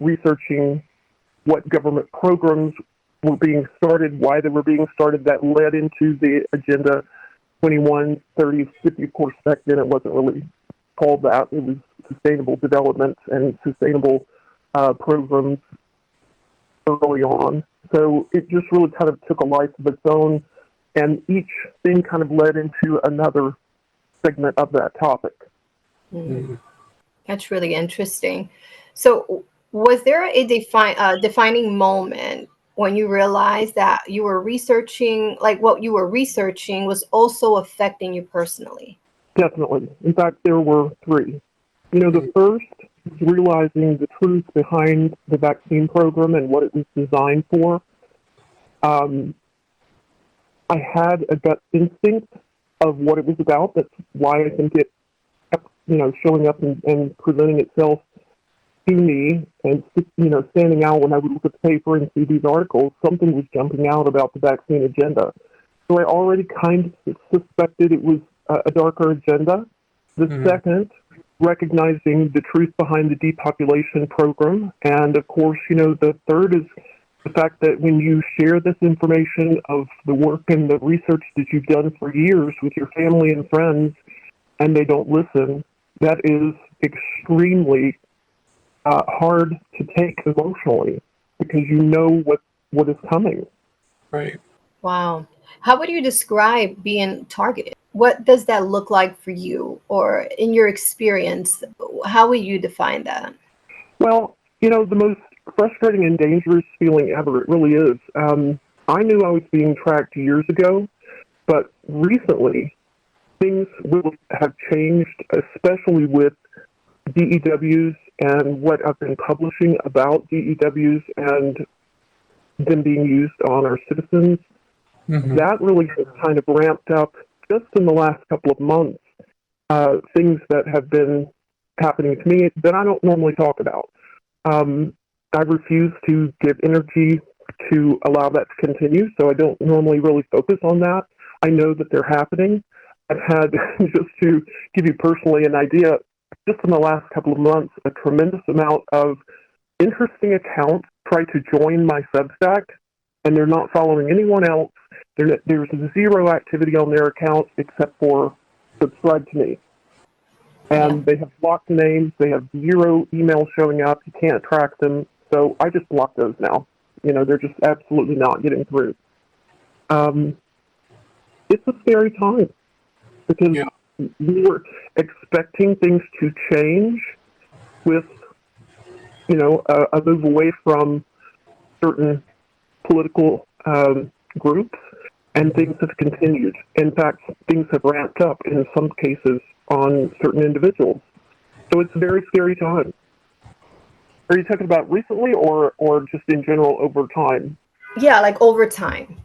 researching what government programs were being started, why they were being started. That led into the Agenda 21, 30, 50. Of course, back then it wasn't really called that. It was sustainable development and sustainable programs early on. So it just really kind of took a life of its own, and each thing kind of led into another segment of that topic. Mm. That's really interesting. So, was there a defining moment when you realized that you were researching, like what you were researching was also affecting you personally? Definitely. In fact, there were three. The first was realizing the truth behind the vaccine program and what it was designed for. I had a gut instinct of what it was about. That's why I think it kept, showing up and presenting itself to me, and standing out when I would look at the paper and see these articles. Something was jumping out about the vaccine agenda. So I already kind of suspected it was a darker agenda. The second, recognizing the truth behind the depopulation program. And of course, the third is the fact that when you share this information of the work and the research that you've done for years with your family and friends, and they don't listen, that is extremely hard to take emotionally, because you know what is coming. Right. Wow. How would you describe being targeted? What does that look like for you, or in your experience? How would you define that? Well, the most frustrating and dangerous feeling ever, it really is. I knew I was being tracked years ago, but recently things really have changed, especially with DEWs and what I've been publishing about DEWs and them being used on our citizens. That really has kind of ramped up just in the last couple of months, things that have been happening to me that I don't normally talk about. I refuse to give energy to allow that to continue, so I don't normally really focus on that. I know that they're happening. I've had, just to give you personally an idea, just in the last couple of months, a tremendous amount of interesting accounts try to join my Substack, and they're not following anyone else. There's zero activity on their account except for subscribe to me. And they have blocked names. They have zero emails showing up. You can't track them. So I just block those now. They're just absolutely not getting through. It's a scary time, because we were expecting things to change with, a move away from certain political groups, and things have continued. In fact, things have ramped up in some cases on certain individuals. So it's a very scary time. Are you talking about recently or just in general over time? Yeah, like over time.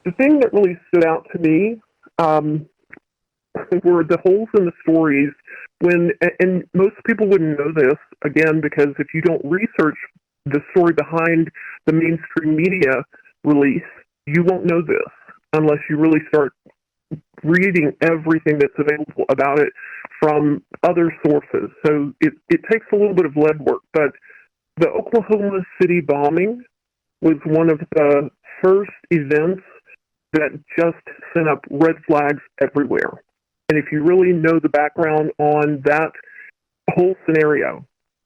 The thing that really stood out to me were the holes in the stories and most people wouldn't know this, again, because if you don't research the story behind the mainstream media release, you won't know this unless you really start reading everything that's available about it from other sources. So it takes a little bit of legwork, but the Oklahoma City bombing was one of the first events that just sent up red flags everywhere. And if you really know the background on that whole scenario,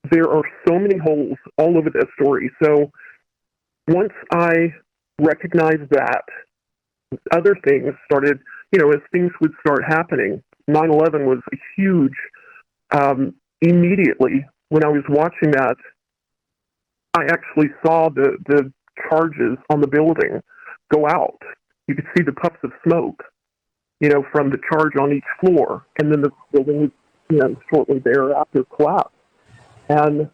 there are so many holes all over that story. So once I recognized that, other things started, as things would start happening. 9/11 was a huge, immediately when I was watching that, I actually saw the charges on the building go out. You could see the puffs of smoke, from the charge on each floor. And then the building was, shortly thereafter collapsed. And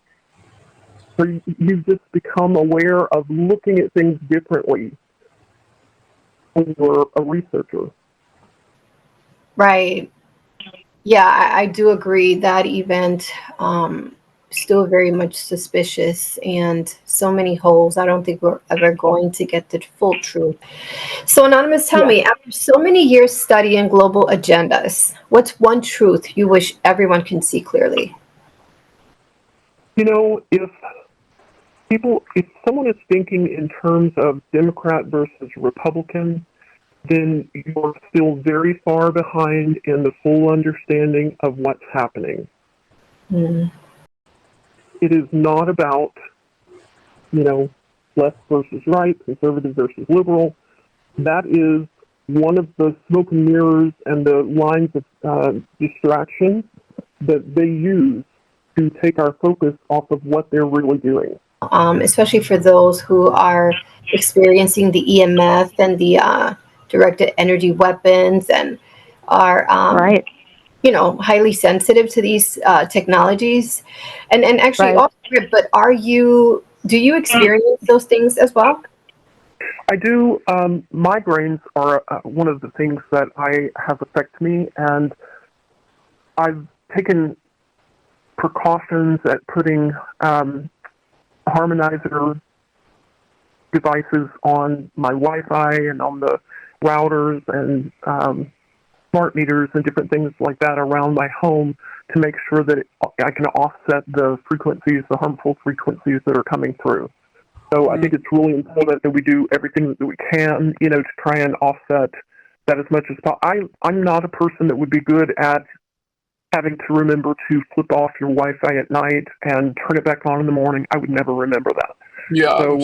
so you just become aware of looking at things differently when you're a researcher. Right. Yeah, I do agree that event still very much suspicious and so many holes. I don't think we're ever going to get the full truth. So, Anonymous, tell Yeah. me, after so many years studying global agendas, what's one truth you wish everyone can see clearly? You know, if someone is thinking in terms of Democrat versus Republican, then you're still very far behind in the full understanding of what's happening. Mm. It is not about, you know, left versus right, conservative versus liberal. That is one of the smoke and mirrors and the lines of distraction that they use to take our focus off of what they're really doing. Especially for those who are experiencing the EMF and the directed energy weapons and are Right. highly sensitive to these technologies. And actually, Right. off script, but do you experience those things as well? I do. Migraines are one of the things that I have affect me, and I've taken precautions at putting harmonizer devices on my Wi-Fi and on the routers and smart meters and different things like that around my home to make sure that I can offset the frequencies, the harmful frequencies that are coming through. So I think it's really important that we do everything that we can, to try and offset that as much as possible. I'm not a person that would be good at having to remember to flip off your Wi-Fi at night and turn it back on in the morning. I would never remember that. Yeah. So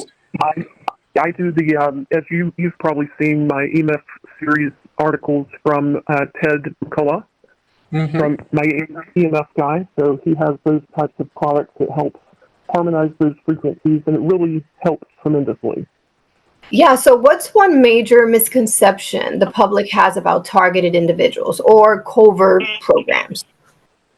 I do the, as you've probably seen my EMF series articles from Ted McCullough, from my EMF guy. So he has those types of products that help harmonize those frequencies, and it really helps tremendously. Yeah, so what's one major misconception the public has about targeted individuals or covert programs?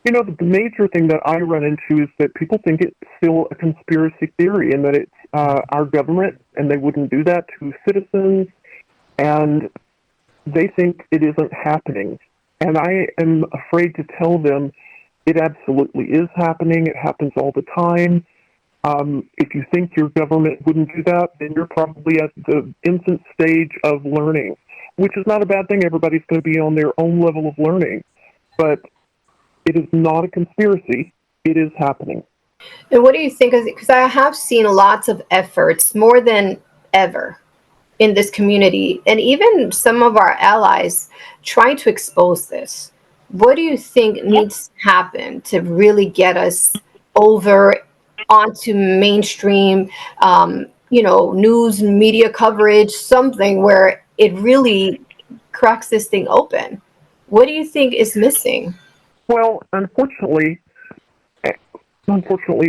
The major thing that I run into is that people think it's still a conspiracy theory and that it's our government, and they wouldn't do that to citizens, and they think it isn't happening. And I am afraid to tell them it absolutely is happening. It happens all the time. If you think your government wouldn't do that, then you're probably at the infant stage of learning, which is not a bad thing. Everybody's going to be on their own level of learning. But it is not a conspiracy. It is happening. And what do you think? Because I have seen lots of efforts, more than ever, in this community, and even some of our allies trying to expose this. What do you think needs to happen to really get us over onto mainstream, news and media coverage, something where it really cracks this thing open? What do you think is missing? Well, unfortunately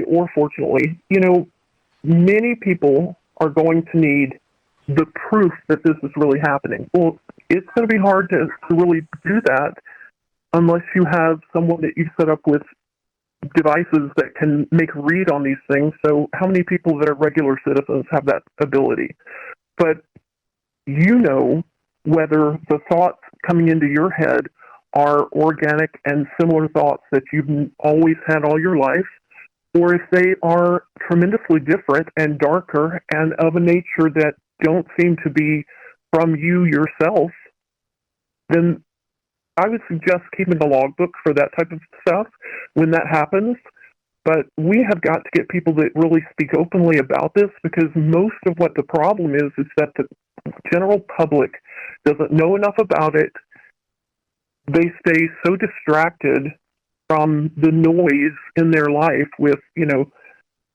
or fortunately, many people are going to need the proof that this is really happening. Well, it's going to be hard to really do that unless you have someone that you've set up with devices that can make a read on these things. So how many people that are regular citizens have that ability? But whether the thoughts coming into your head are organic and similar thoughts that you've always had all your life, or if they are tremendously different and darker and of a nature that don't seem to be from you yourself, then I would suggest keeping a logbook for that type of stuff when that happens. But we have got to get people that really speak openly about this, because most of what the problem is that the general public doesn't know enough about it. They stay so distracted from the noise in their life with,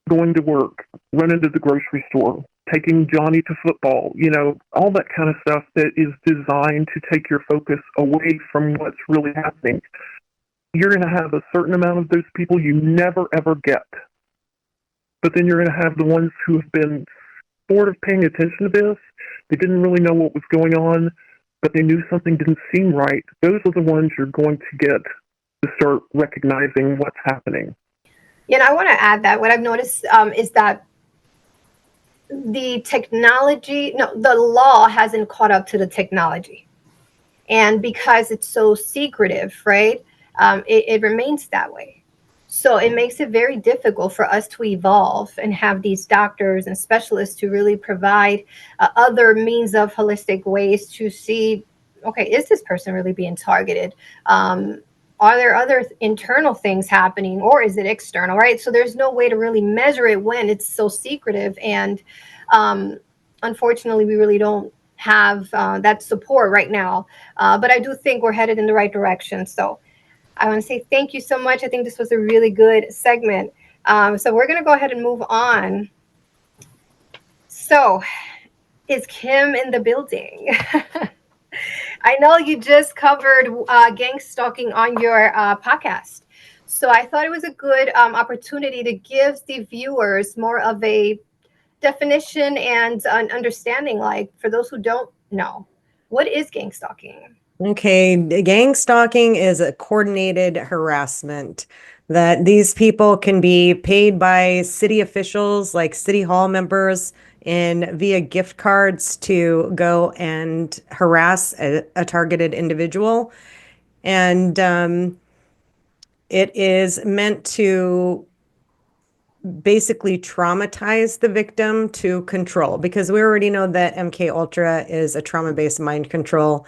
going to work, running to the grocery store, taking Johnny to football, all that kind of stuff that is designed to take your focus away from what's really happening. You're going to have a certain amount of those people you never, ever get. But then you're going to have the ones who have been sort of paying attention to this. They didn't really know what was going on, but they knew something didn't seem right. Those are the ones you're going to get to start recognizing what's happening. Yeah, and I want to add that what I've noticed is that the law hasn't caught up to the technology. And because it's so secretive, right? it remains that way. So it makes it very difficult for us to evolve and have these doctors and specialists to really provide other means of holistic ways to see, okay, is this person really being targeted? Are there other internal things happening, or is it external, right? So there's no way to really measure it when it's so secretive. And unfortunately, we really don't have that support right now. But I do think we're headed in the right direction. So I want to say thank you so much. I think this was a really good segment. So we're going to go ahead and move on. So is Kim in the building? I know you just covered gang stalking on your podcast. So I thought it was a good opportunity to give the viewers more of a definition and an understanding, like for those who don't know, what is gang stalking? Okay, gang stalking is a coordinated harassment that these people can be paid by city officials, like city hall members, and via gift cards to go and harass a targeted individual. And it is meant to basically traumatize the victim to control, because we already know that MK Ultra is a trauma-based mind control.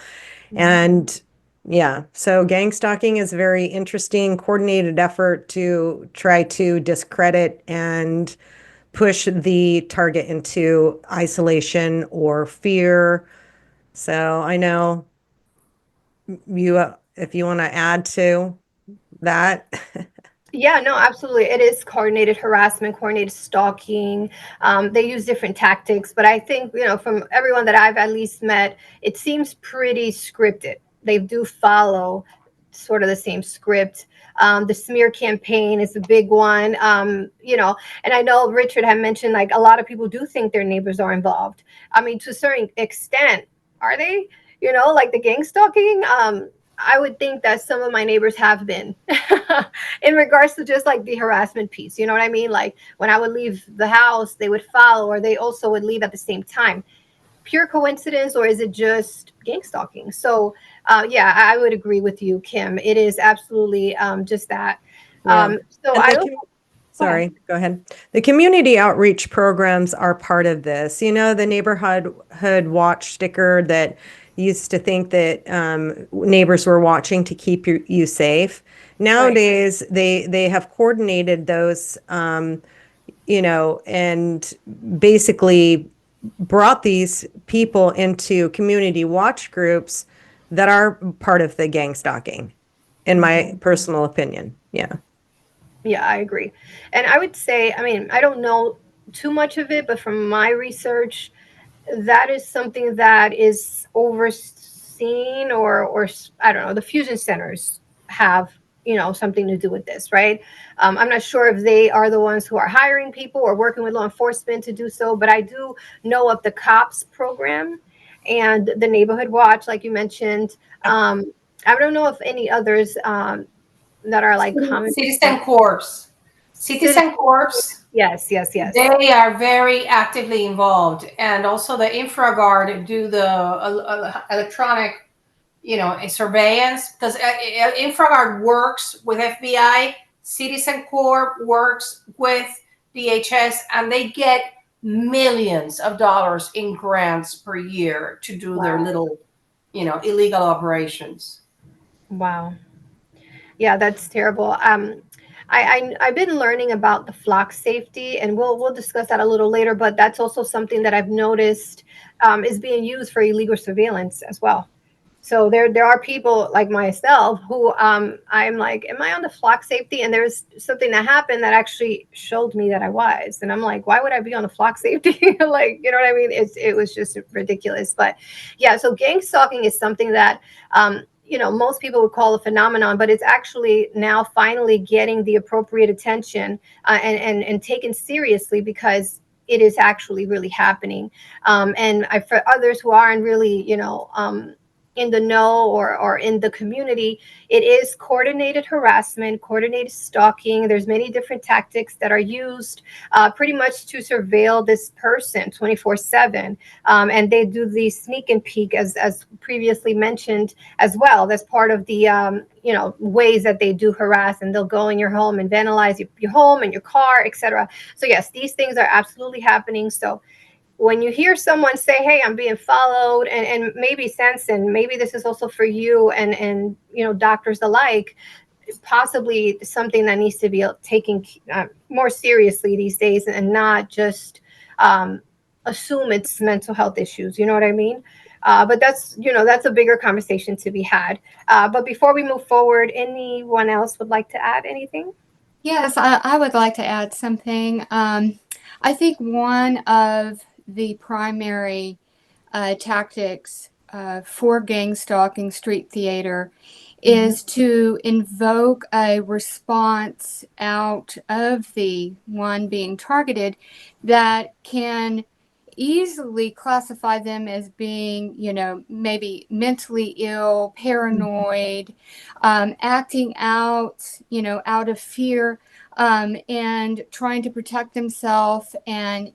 And yeah, so gang stalking is a very interesting coordinated effort to try to discredit and push the target into isolation or fear. So I know you, if you want to add to that. Yeah, no, absolutely. It is coordinated harassment, coordinated stalking. They use different tactics, but I think, from everyone that I've at least met, it seems pretty scripted. They do follow sort of the same script. The smear campaign is a big one, and I know Richard had mentioned, like, a lot of people do think their neighbors are involved. I mean, to a certain extent, are they? Like the gang stalking. I would think that some of my neighbors have been in regards to just like the harassment piece. You know what I mean? Like when I would leave the house, they would follow, or they also would leave at the same time. Pure coincidence, or is it just gang stalking? So, yeah, I would agree with you, Kim. It is absolutely just that. Yeah. So And I the don't. Sorry, go ahead. The community outreach programs are part of this. The neighborhood watch sticker that used to think that neighbors were watching to keep you safe. Nowadays, they have coordinated those, and basically brought these people into community watch groups that are part of the gang stalking, in my personal opinion. Yeah. Yeah, I agree. And I would say, I mean, I don't know too much of it, but from my research, that is something that is overseen, or I don't know, the fusion centers have, something to do with this, right? I'm not sure if they are the ones who are hiring people or working with law enforcement to do so, but I do know of the COPS program and the neighborhood watch, like you mentioned. I don't know if any others that are like common. Citizen Corps. Citizen Corps, Yes, yes, yes. they are very actively involved. And also the InfraGard do the electronic, surveillance, because InfraGard works with FBI, Citizen Corps works with DHS, and they get millions of dollars in grants per year to do their little, illegal operations. Wow. Yeah, that's terrible. I've been learning about the flock safety, and we'll discuss that a little later. But that's also something that I've noticed is being used for illegal surveillance as well. So there are people like myself who I'm like, am I on the flock safety? And there's something that happened that actually showed me that I was, and I'm like, why would I be on the flock safety? Like, you know what I mean? It was just ridiculous. But yeah, so gang stalking is something that most people would call a phenomenon, but it's actually now finally getting the appropriate attention and taken seriously, because it is actually really happening. And for others who aren't really, in the know or in the community, it is coordinated harassment, coordinated stalking. There's many different tactics that are used pretty much to surveil this person 24/7. And they do the sneak and peek, as previously mentioned as well. That's part of the ways that they do harass, and they'll go in your home and vandalize your home and your car, etc. So yes, these things are absolutely happening. So when you hear someone say, hey, I'm being followed, and maybe Sanson, maybe this is also for you and doctors alike, possibly something that needs to be taken more seriously these days, and not just assume it's mental health issues. You know what I mean? But that's a bigger conversation to be had. But before we move forward, anyone else would like to add anything? Yes, I would like to add something. I think one of the primary tactics for gang stalking street theater is to invoke a response out of the one being targeted that can easily classify them as being, maybe mentally ill, paranoid, acting out, out of fear, and trying to protect themselves, and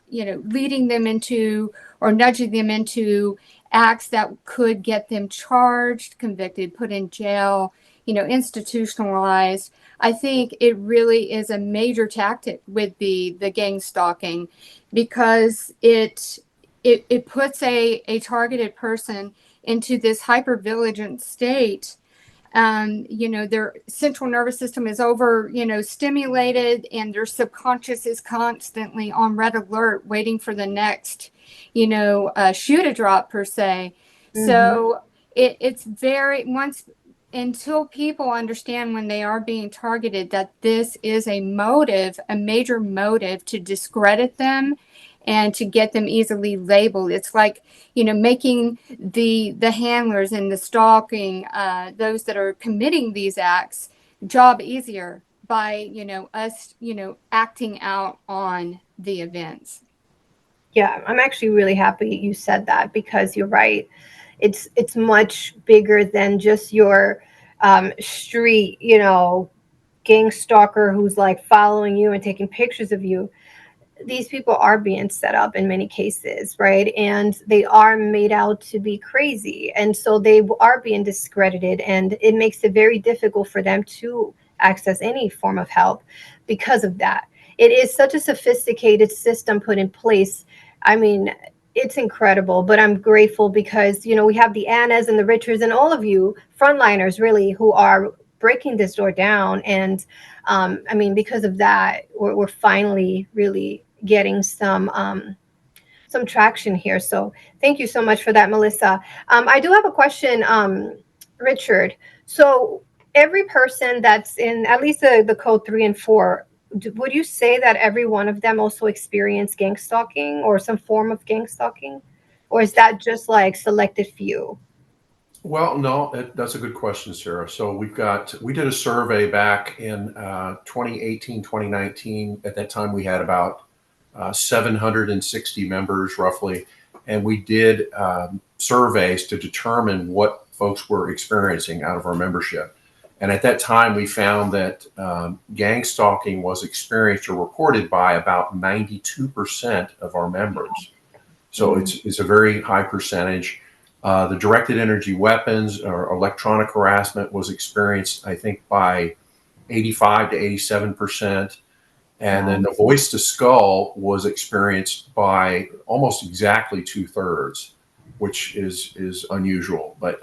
leading them into or nudging them into acts that could get them charged, convicted, put in jail, institutionalized. I think it really is a major tactic with the gang stalking, because it puts a targeted person into this hypervigilant state. Their central nervous system is over, stimulated, and their subconscious is constantly on red alert, waiting for the next, shoe to drop, per se. So it's very, until people understand when they are being targeted that this is a major motive to discredit them and to get them easily labeled. It's like, making the handlers and the stalking, those that are committing these acts, job easier by, us, acting out on the events. Yeah, I'm actually really happy you said that, because you're right. It's much bigger than just your street, gang stalker who's like following you and taking pictures of you. These people are being set up in many cases, right? And they are made out to be crazy. And so they are being discredited, and it makes it very difficult for them to access any form of help because of that. It is such a sophisticated system put in place. I mean, it's incredible, but I'm grateful because, we have the Annas and the Richards and all of you frontliners really who are breaking this door down. And because of that, we're finally really getting some traction here. So thank you so much for that, Melissa. I do have a question, Richard. So every person that's in at least the code 3 and 4, would you say that every one of them also experienced gang stalking or some form of gang stalking? Or is that just like selected few? Well, no, that's a good question, Sarah. So we did a survey back in 2018, 2019. At that time, we had about 760 members roughly. And we did surveys to determine what folks were experiencing out of our membership. And at that time, we found that gang stalking was experienced or reported by about 92% of our members. So it's a very high percentage. The directed energy weapons or electronic harassment was experienced, I think, by 85 to 87%. And then the voice to skull was experienced by almost exactly 2/3, which is unusual. But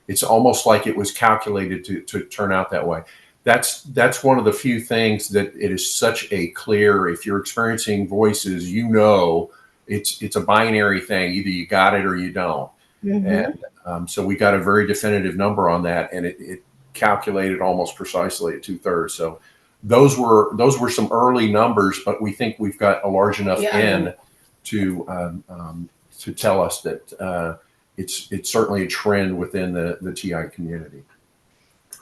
it's almost like it was calculated to turn out that way. That's one of the few things that it is such a clear, if you're experiencing voices, it's a binary thing. Either you got it or you don't. And so we got a very definitive number on that, and it calculated almost precisely at 2/3. So those were some early numbers, but we think we've got a large enough N to tell us that it's certainly a trend within the TI community.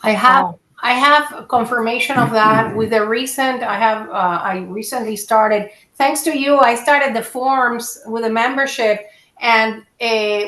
I have confirmation of that with the recent. I recently started, thanks to you, I started the forums with a membership, and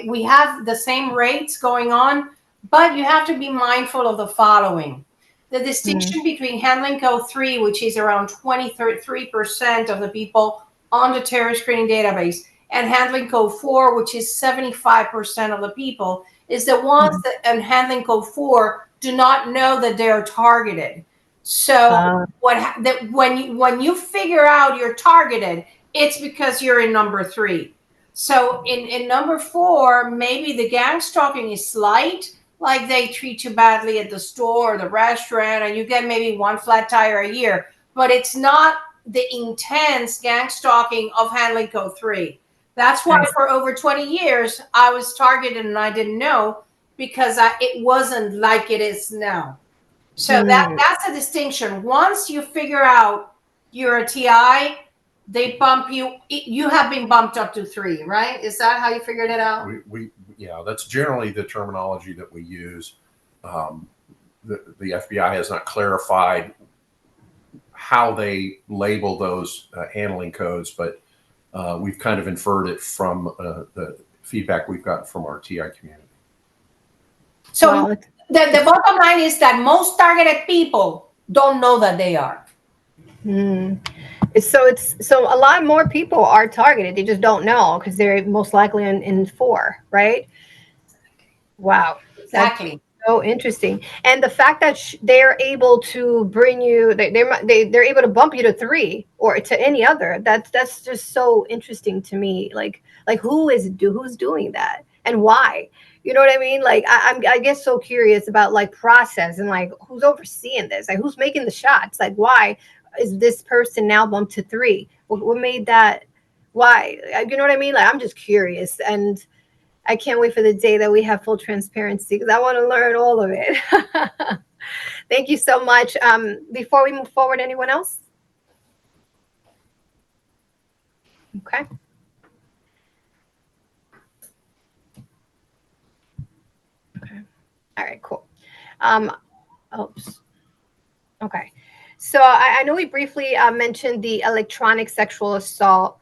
we have the same rates going on, but you have to be mindful of the following. The distinction between handling code 3, which is around 23% of the people on the terrorist screening database, and handling code 4, which is 75% of the people, is the ones that in handling code 4 do not know that they're targeted. So when you figure out you're targeted, it's because you're in number 3. So in number 4, maybe the gang stalking is slight, like they treat you badly at the store or the restaurant, and you get maybe one flat tire a year, but it's not the intense gang stalking of handling code 3. That's why for over 20 years, I was targeted and I didn't know, because it wasn't like it is now. So that's a distinction. Once you figure out you're a TI, they bump you. You have been bumped up to 3, right? Is that how you figured it out? Yeah, that's generally the terminology that we use. The FBI has not clarified how they label those handling codes, but we've kind of inferred it from the feedback we've gotten from our TI community. So the bottom line is that most targeted people don't know that they are. So a lot more people are targeted. They just don't know because they're most likely in 4, right? Wow. Exactly. That's so interesting. And the fact that they're able to bring you, they're able to bump you to 3 or to any other. That's just so interesting to me. Like who's doing that and why? You know what I mean? Like I get so curious about like process and like who's overseeing this, like who's making the shots, like why is this person now bumped to 3? What made that? Why? You know what I mean? Like I'm just curious, and I can't wait for the day that we have full transparency because I want to learn all of it. Thank you so much. Before we move forward, anyone else? Okay. Okay. All right, cool. Oops. Okay. So I know we briefly mentioned the electronic sexual assault.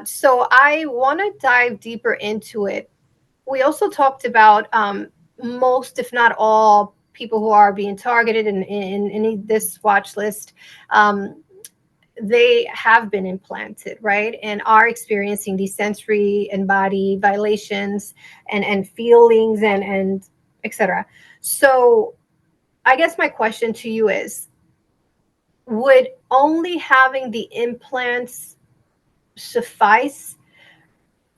So I want to dive deeper into it. We also talked about most, if not all, people who are being targeted in this watch list. They have been implanted, right? And are experiencing these sensory and body violations and feelings and etc. So I guess my question to you is, would only having the implants suffice?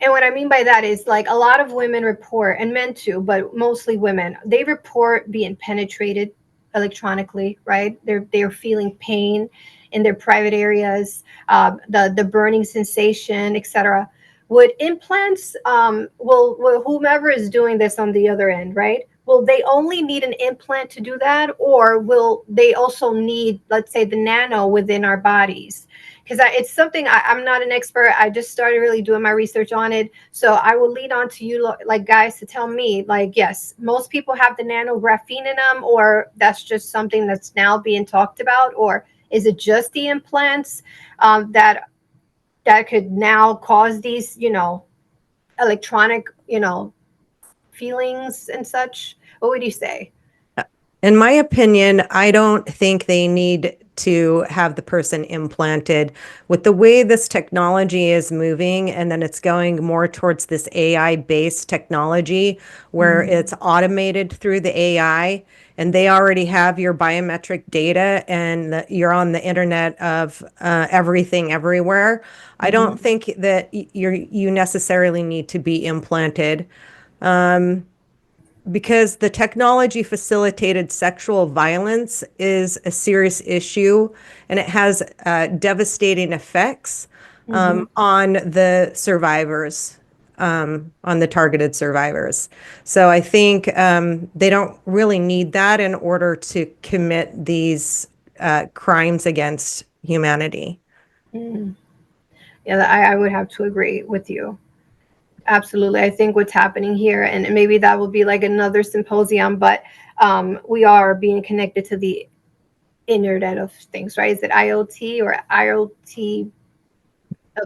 And what I mean by that is like a lot of women report, and men too, but mostly women, they report being penetrated electronically, right? They're feeling pain in their private areas, the burning sensation, etc. Would implants, will whomever is doing this on the other end, right? Will they only need an implant to do that, or will they also need, let's say, the nano within our bodies? Because it's something I'm not an expert. I just started really doing my research on it. So I will lead on to you, like guys, to tell me, like, yes, most people have the nanographene in them, or that's just something that's now being talked about, or is it just the implants that could now cause these, electronic, feelings and such? What would you say? In my opinion, I don't think they need to have the person implanted. With the way this technology is moving, and then it's going more towards this AI-based technology where it's automated through the AI, and they already have your biometric data, and you're on the internet of everything everywhere. I don't think that you necessarily need to be implanted. Because the technology facilitated sexual violence is a serious issue, and it has devastating effects on the survivors, on the targeted survivors. So I think they don't really need that in order to commit these crimes against humanity. Yeah, I would have to agree with you. Absolutely. I think what's happening here, and maybe that will be like another symposium, but we are being connected to the Internet of Things, right? Is it IoT or IoT?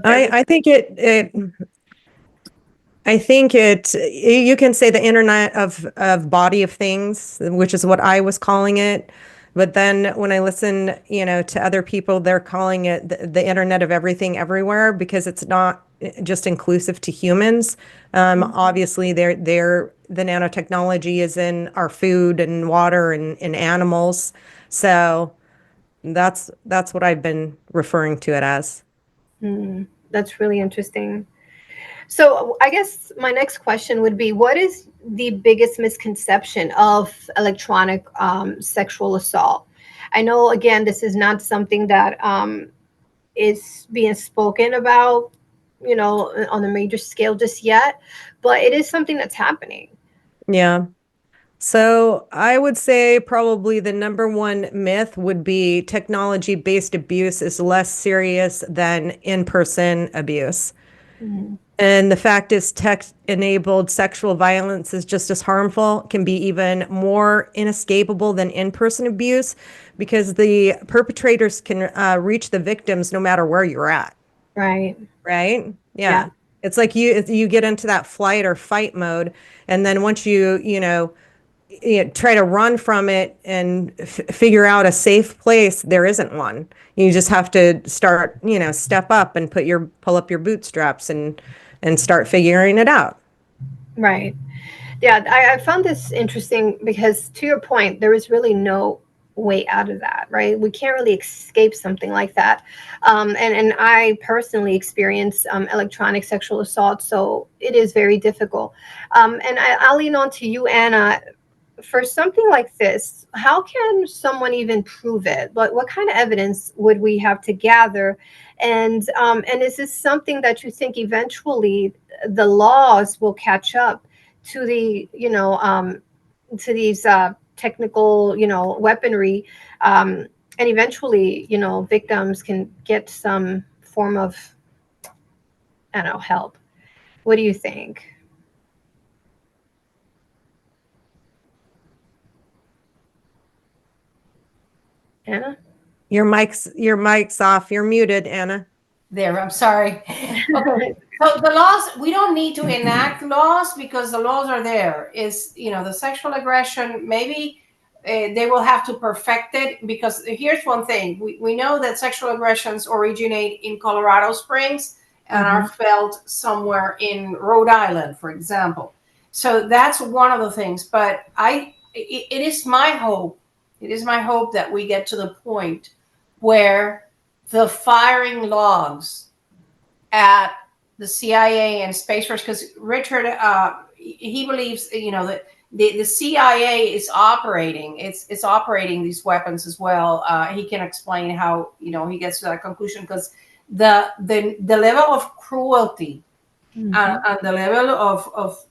I think I think you can say the internet of body of things, which is what I was calling it. But then when I listen, to other people, they're calling it the internet of everything everywhere because it's not just inclusive to humans. Obviously, the nanotechnology is in our food and water and animals. So that's what I've been referring to it as. That's really interesting. So I guess my next question would be, what is the biggest misconception of electronic sexual assault? I know, again, this is not something that is being spoken about, on a major scale just yet, but it is something that's happening. Yeah. So I would say probably the number one myth would be technology-based abuse is less serious than in-person abuse. Mhm. And the fact is, tech-enabled sexual violence is just as harmful, can be even more inescapable than in-person abuse because the perpetrators can reach the victims no matter where you're at, Right. right? Yeah. Yeah. It's like you get into that flight or fight mode, and then once try to run from it and figure out a safe place, there isn't one. You just have to start, step up and pull up your bootstraps and start figuring it out. Right. Yeah, I found this interesting because, to your point, there is really no way out of that, right? We can't really escape something like that. And I personally experience electronic sexual assault, so it is very difficult. And I'll lean on to you, Anna. For something like this, how can someone even prove it? What kind of evidence would we have to gather? And is this something that you think eventually the laws will catch up to to these technical, weaponry, and eventually, victims can get some form of, I don't know, help? What do you think, Anna? Your mic's off. You're muted, Anna. There, I'm sorry. Okay. So the laws, we don't need to enact laws because the laws are there. Is, the sexual aggression, maybe they will have to perfect it because here's one thing. We know that sexual aggressions originate in Colorado Springs and are felt somewhere in Rhode Island, for example. So that's one of the things. But it is my hope. It is my hope that we get to the point where the firing logs at the CIA and Space Force, because Richard, he believes, that the CIA is operating. It's operating these weapons as well. He can explain how he gets to that conclusion because the level of cruelty and the level of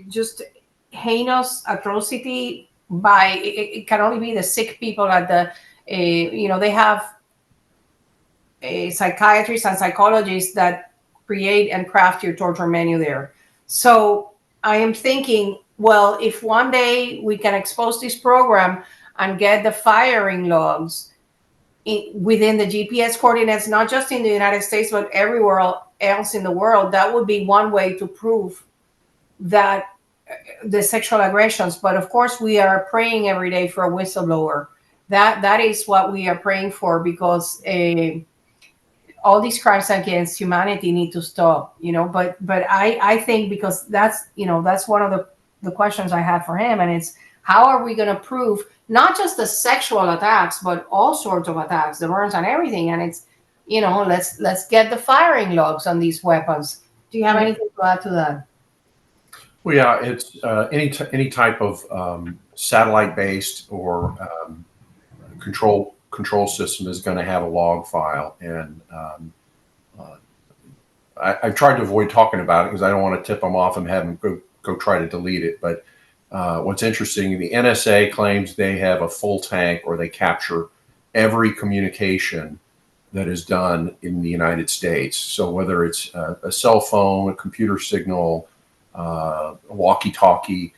just heinous atrocity by it can only be the sick people at the they have psychiatrists and psychologists that create and craft your torture menu there. So I am thinking, well, if one day we can expose this program and get the firing logs within the GPS coordinates, not just in the United States, but everywhere else in the world, that would be one way to prove that the sexual aggressions. But of course, we are praying every day for a whistleblower. That is what we are praying for because all these crimes against humanity need to stop, but I think because that's one of the questions I had for him, and it's how are we going to prove not just the sexual attacks but all sorts of attacks, the burns and everything, and it's let's get the firing logs on these weapons. Do you have anything to add to that? Well, yeah, it's any type of satellite-based or control system is going to have a log file, and I've tried to avoid talking about it because I don't want to tip them off and have them go try to delete it. But what's interesting, the NSA claims they have a full tank, or they capture every communication that is done in the United States. So whether it's a cell phone, a computer signal, a walkie-talkie,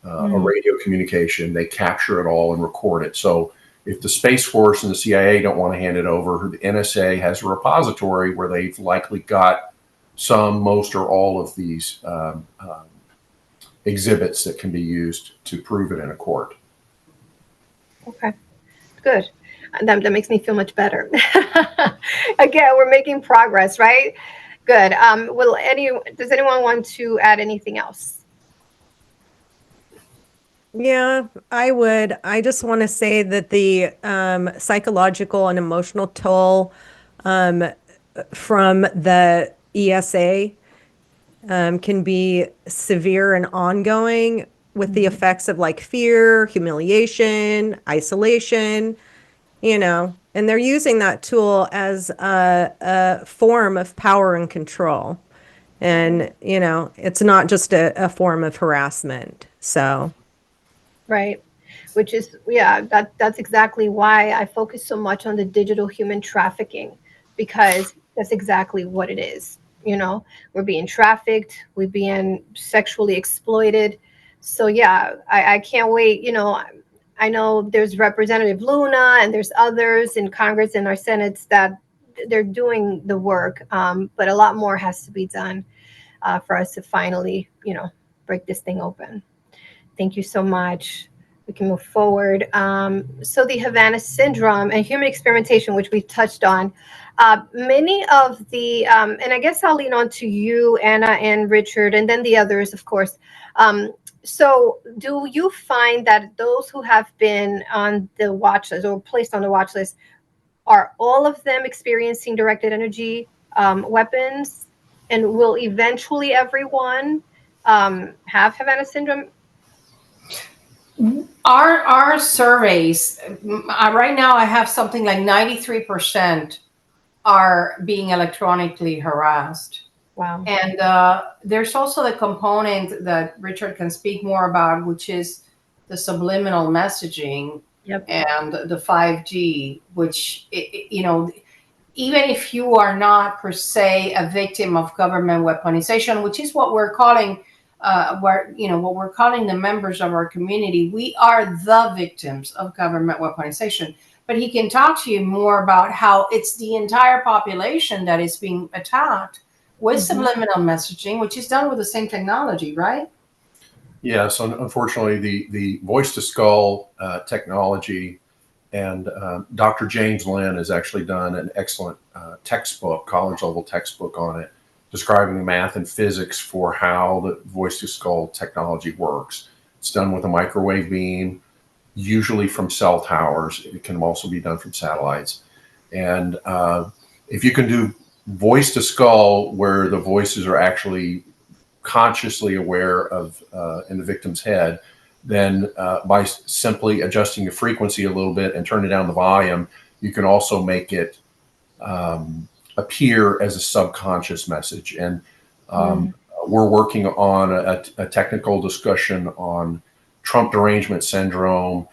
a radio communication, they capture it all and record it. So if the Space Force and the CIA don't want to hand it over, the NSA has a repository where they've likely got some, most, or all of these exhibits that can be used to prove it in a court. Okay, good. That makes me feel much better. Again, we're making progress, right? Good. Does anyone want to add anything else? Yeah, I would. I just want to say that the psychological and emotional toll from the ESA can be severe and ongoing with the effects of like fear, humiliation, isolation, and they're using that tool as a form of power and control. And, it's not just a form of harassment. So. Right. Which is, yeah, that's exactly why I focus so much on the digital human trafficking, because that's exactly what it is. We're being trafficked, we're being sexually exploited. So yeah, I can't wait. I know there's Representative Luna and there's others in Congress and our Senates that they're doing the work, but a lot more has to be done for us to finally, break this thing open. Thank you so much. We can move forward. So the Havana syndrome and human experimentation, which we've touched on, many of the, and I guess I'll lean on to you, Anna and Richard, and then the others, of course. So do you find that those who have been on the watch list or placed on the watch list, are all of them experiencing directed energy weapons? And will eventually everyone have Havana syndrome? Our surveys right now, I have something like 93% are being electronically harassed. Wow. And there's also the component that Richard can speak more about, which is the subliminal messaging. Yep. And the 5G, which, even if you are not per se a victim of government weaponization, which is what we're calling what we're calling the members of our community, we are the victims of government weaponization. But he can talk to you more about how it's the entire population that is being attacked with subliminal messaging, which is done with the same technology, right? Yes, unfortunately, the voice-to-skull technology, and Dr. James Lynn has actually done an excellent textbook, college-level textbook on it, describing the math and physics for how the voice-to-skull technology works. It's done with a microwave beam, usually from cell towers. It can also be done from satellites. And if you can do voice-to-skull, where the voices are actually consciously aware of in the victim's head, then by simply adjusting the frequency a little bit and turning down the volume, you can also make it appear as a subconscious message. And we're working on a technical discussion on Trump derangement syndrome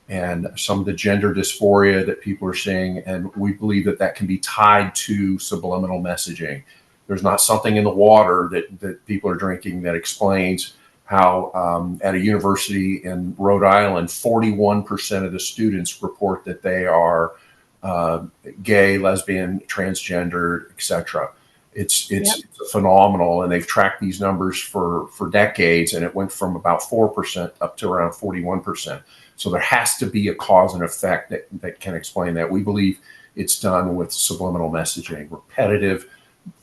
and some of the gender dysphoria that people are seeing. And we believe that can be tied to subliminal messaging. There's not something in the water that people are drinking that explains how at a university in Rhode Island, 41% of the students report that they are gay, lesbian, transgender, etc. It's phenomenal, and they've tracked these numbers for decades, and it went from about 4% up to around 41%. So there has to be a cause and effect that can explain that. We believe it's done with subliminal messaging, repetitive,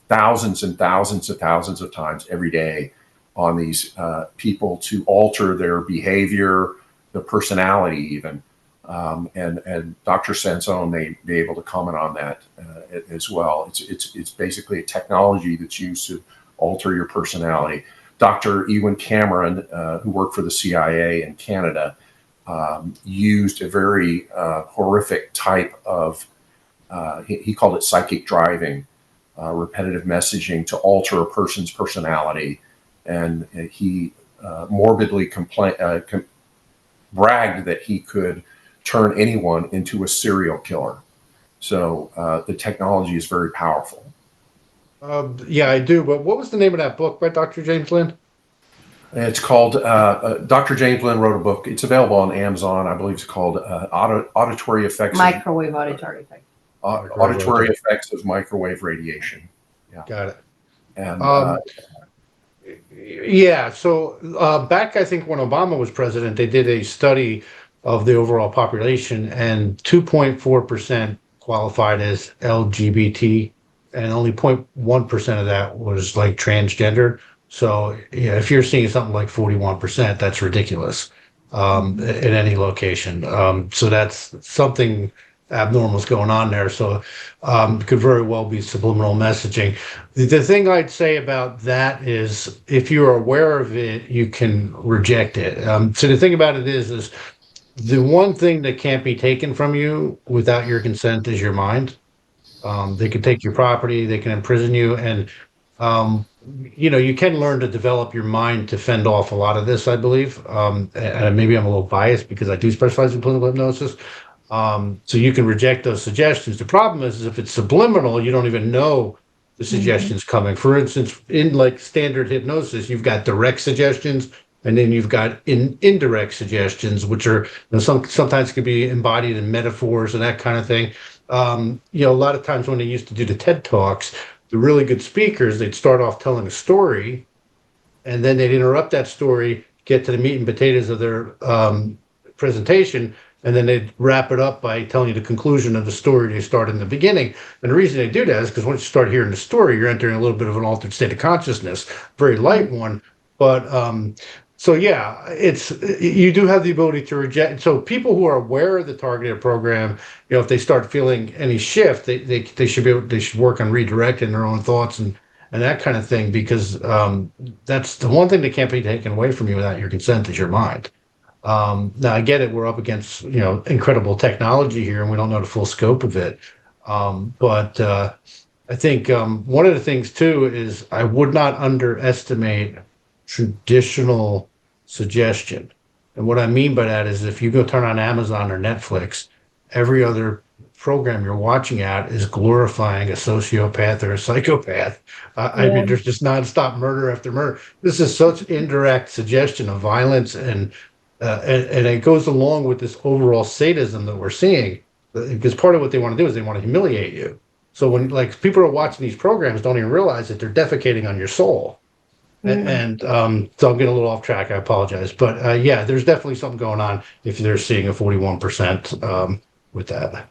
thousands and thousands and thousands of times every day on these people to alter their behavior, their personality even. And Dr. Sansone may be able to comment on that as well. It's basically a technology that's used to alter your personality. Dr. Ewan Cameron, who worked for the CIA in Canada, used a very horrific type of, he called it psychic driving, repetitive messaging to alter a person's personality. And he morbidly bragged that he could turn anyone into a serial killer. So the technology is very powerful. Yeah, I do. But what was the name of that book by Dr. James Lynn? It's called, Dr. James Lynn wrote a book. It's available on Amazon. I believe it's called Auditory Effects. Microwave auditory effect. Auditory effects of microwave radiation. Yeah. Got it. And Yeah. So back, I think when Obama was president, they did a study of the overall population, and 2.4% qualified as LGBT, and only 0.1% of that was like transgender. So yeah, if you're seeing something like 41%, that's ridiculous in any location. So that's something abnormal is going on there. So it could very well be subliminal messaging. The thing I'd say about that is if you're aware of it, you can reject it. So the thing about it is the one thing that can't be taken from you without your consent is your mind. They can take your property, they can imprison you, and um, you can learn to develop your mind to fend off a lot of this, I believe. And maybe I'm a little biased because I do specialize in clinical hypnosis. So you can reject those suggestions. The problem is if it's subliminal, you don't even know the suggestions coming. For instance, in like standard hypnosis, you've got direct suggestions, and then you've got indirect suggestions, which are sometimes can be embodied in metaphors and that kind of thing. A lot of times when they used to do the TED Talks, the really good speakers, they'd start off telling a story, and then they'd interrupt that story, get to the meat and potatoes of their presentation, and then they'd wrap it up by telling you the conclusion of the story they started in the beginning. And the reason they do that is because once you start hearing the story, you're entering a little bit of an altered state of consciousness, very light one. But so yeah, it's you do have the ability to reject. So people who are aware of the targeted program, if they start feeling any shift, they should they should work on redirecting their own thoughts and that kind of thing, because that's the one thing that can't be taken away from you without your consent is your mind. Now I get it. We're up against, incredible technology here and we don't know the full scope of it. But I think one of the things too is I would not underestimate traditional suggestion. And what I mean by that is if you go turn on Amazon or Netflix, every other program you're watching at is glorifying a sociopath or a psychopath. I mean, there's just nonstop murder after murder. This is such indirect suggestion of violence, and it goes along with this overall sadism that we're seeing. Because part of what they want to do is they want to humiliate you. So when like people are watching these programs, don't even realize that they're defecating on your soul. And so I'm getting a little off track. I apologize, but yeah, there's definitely something going on if they're seeing a 41% with that.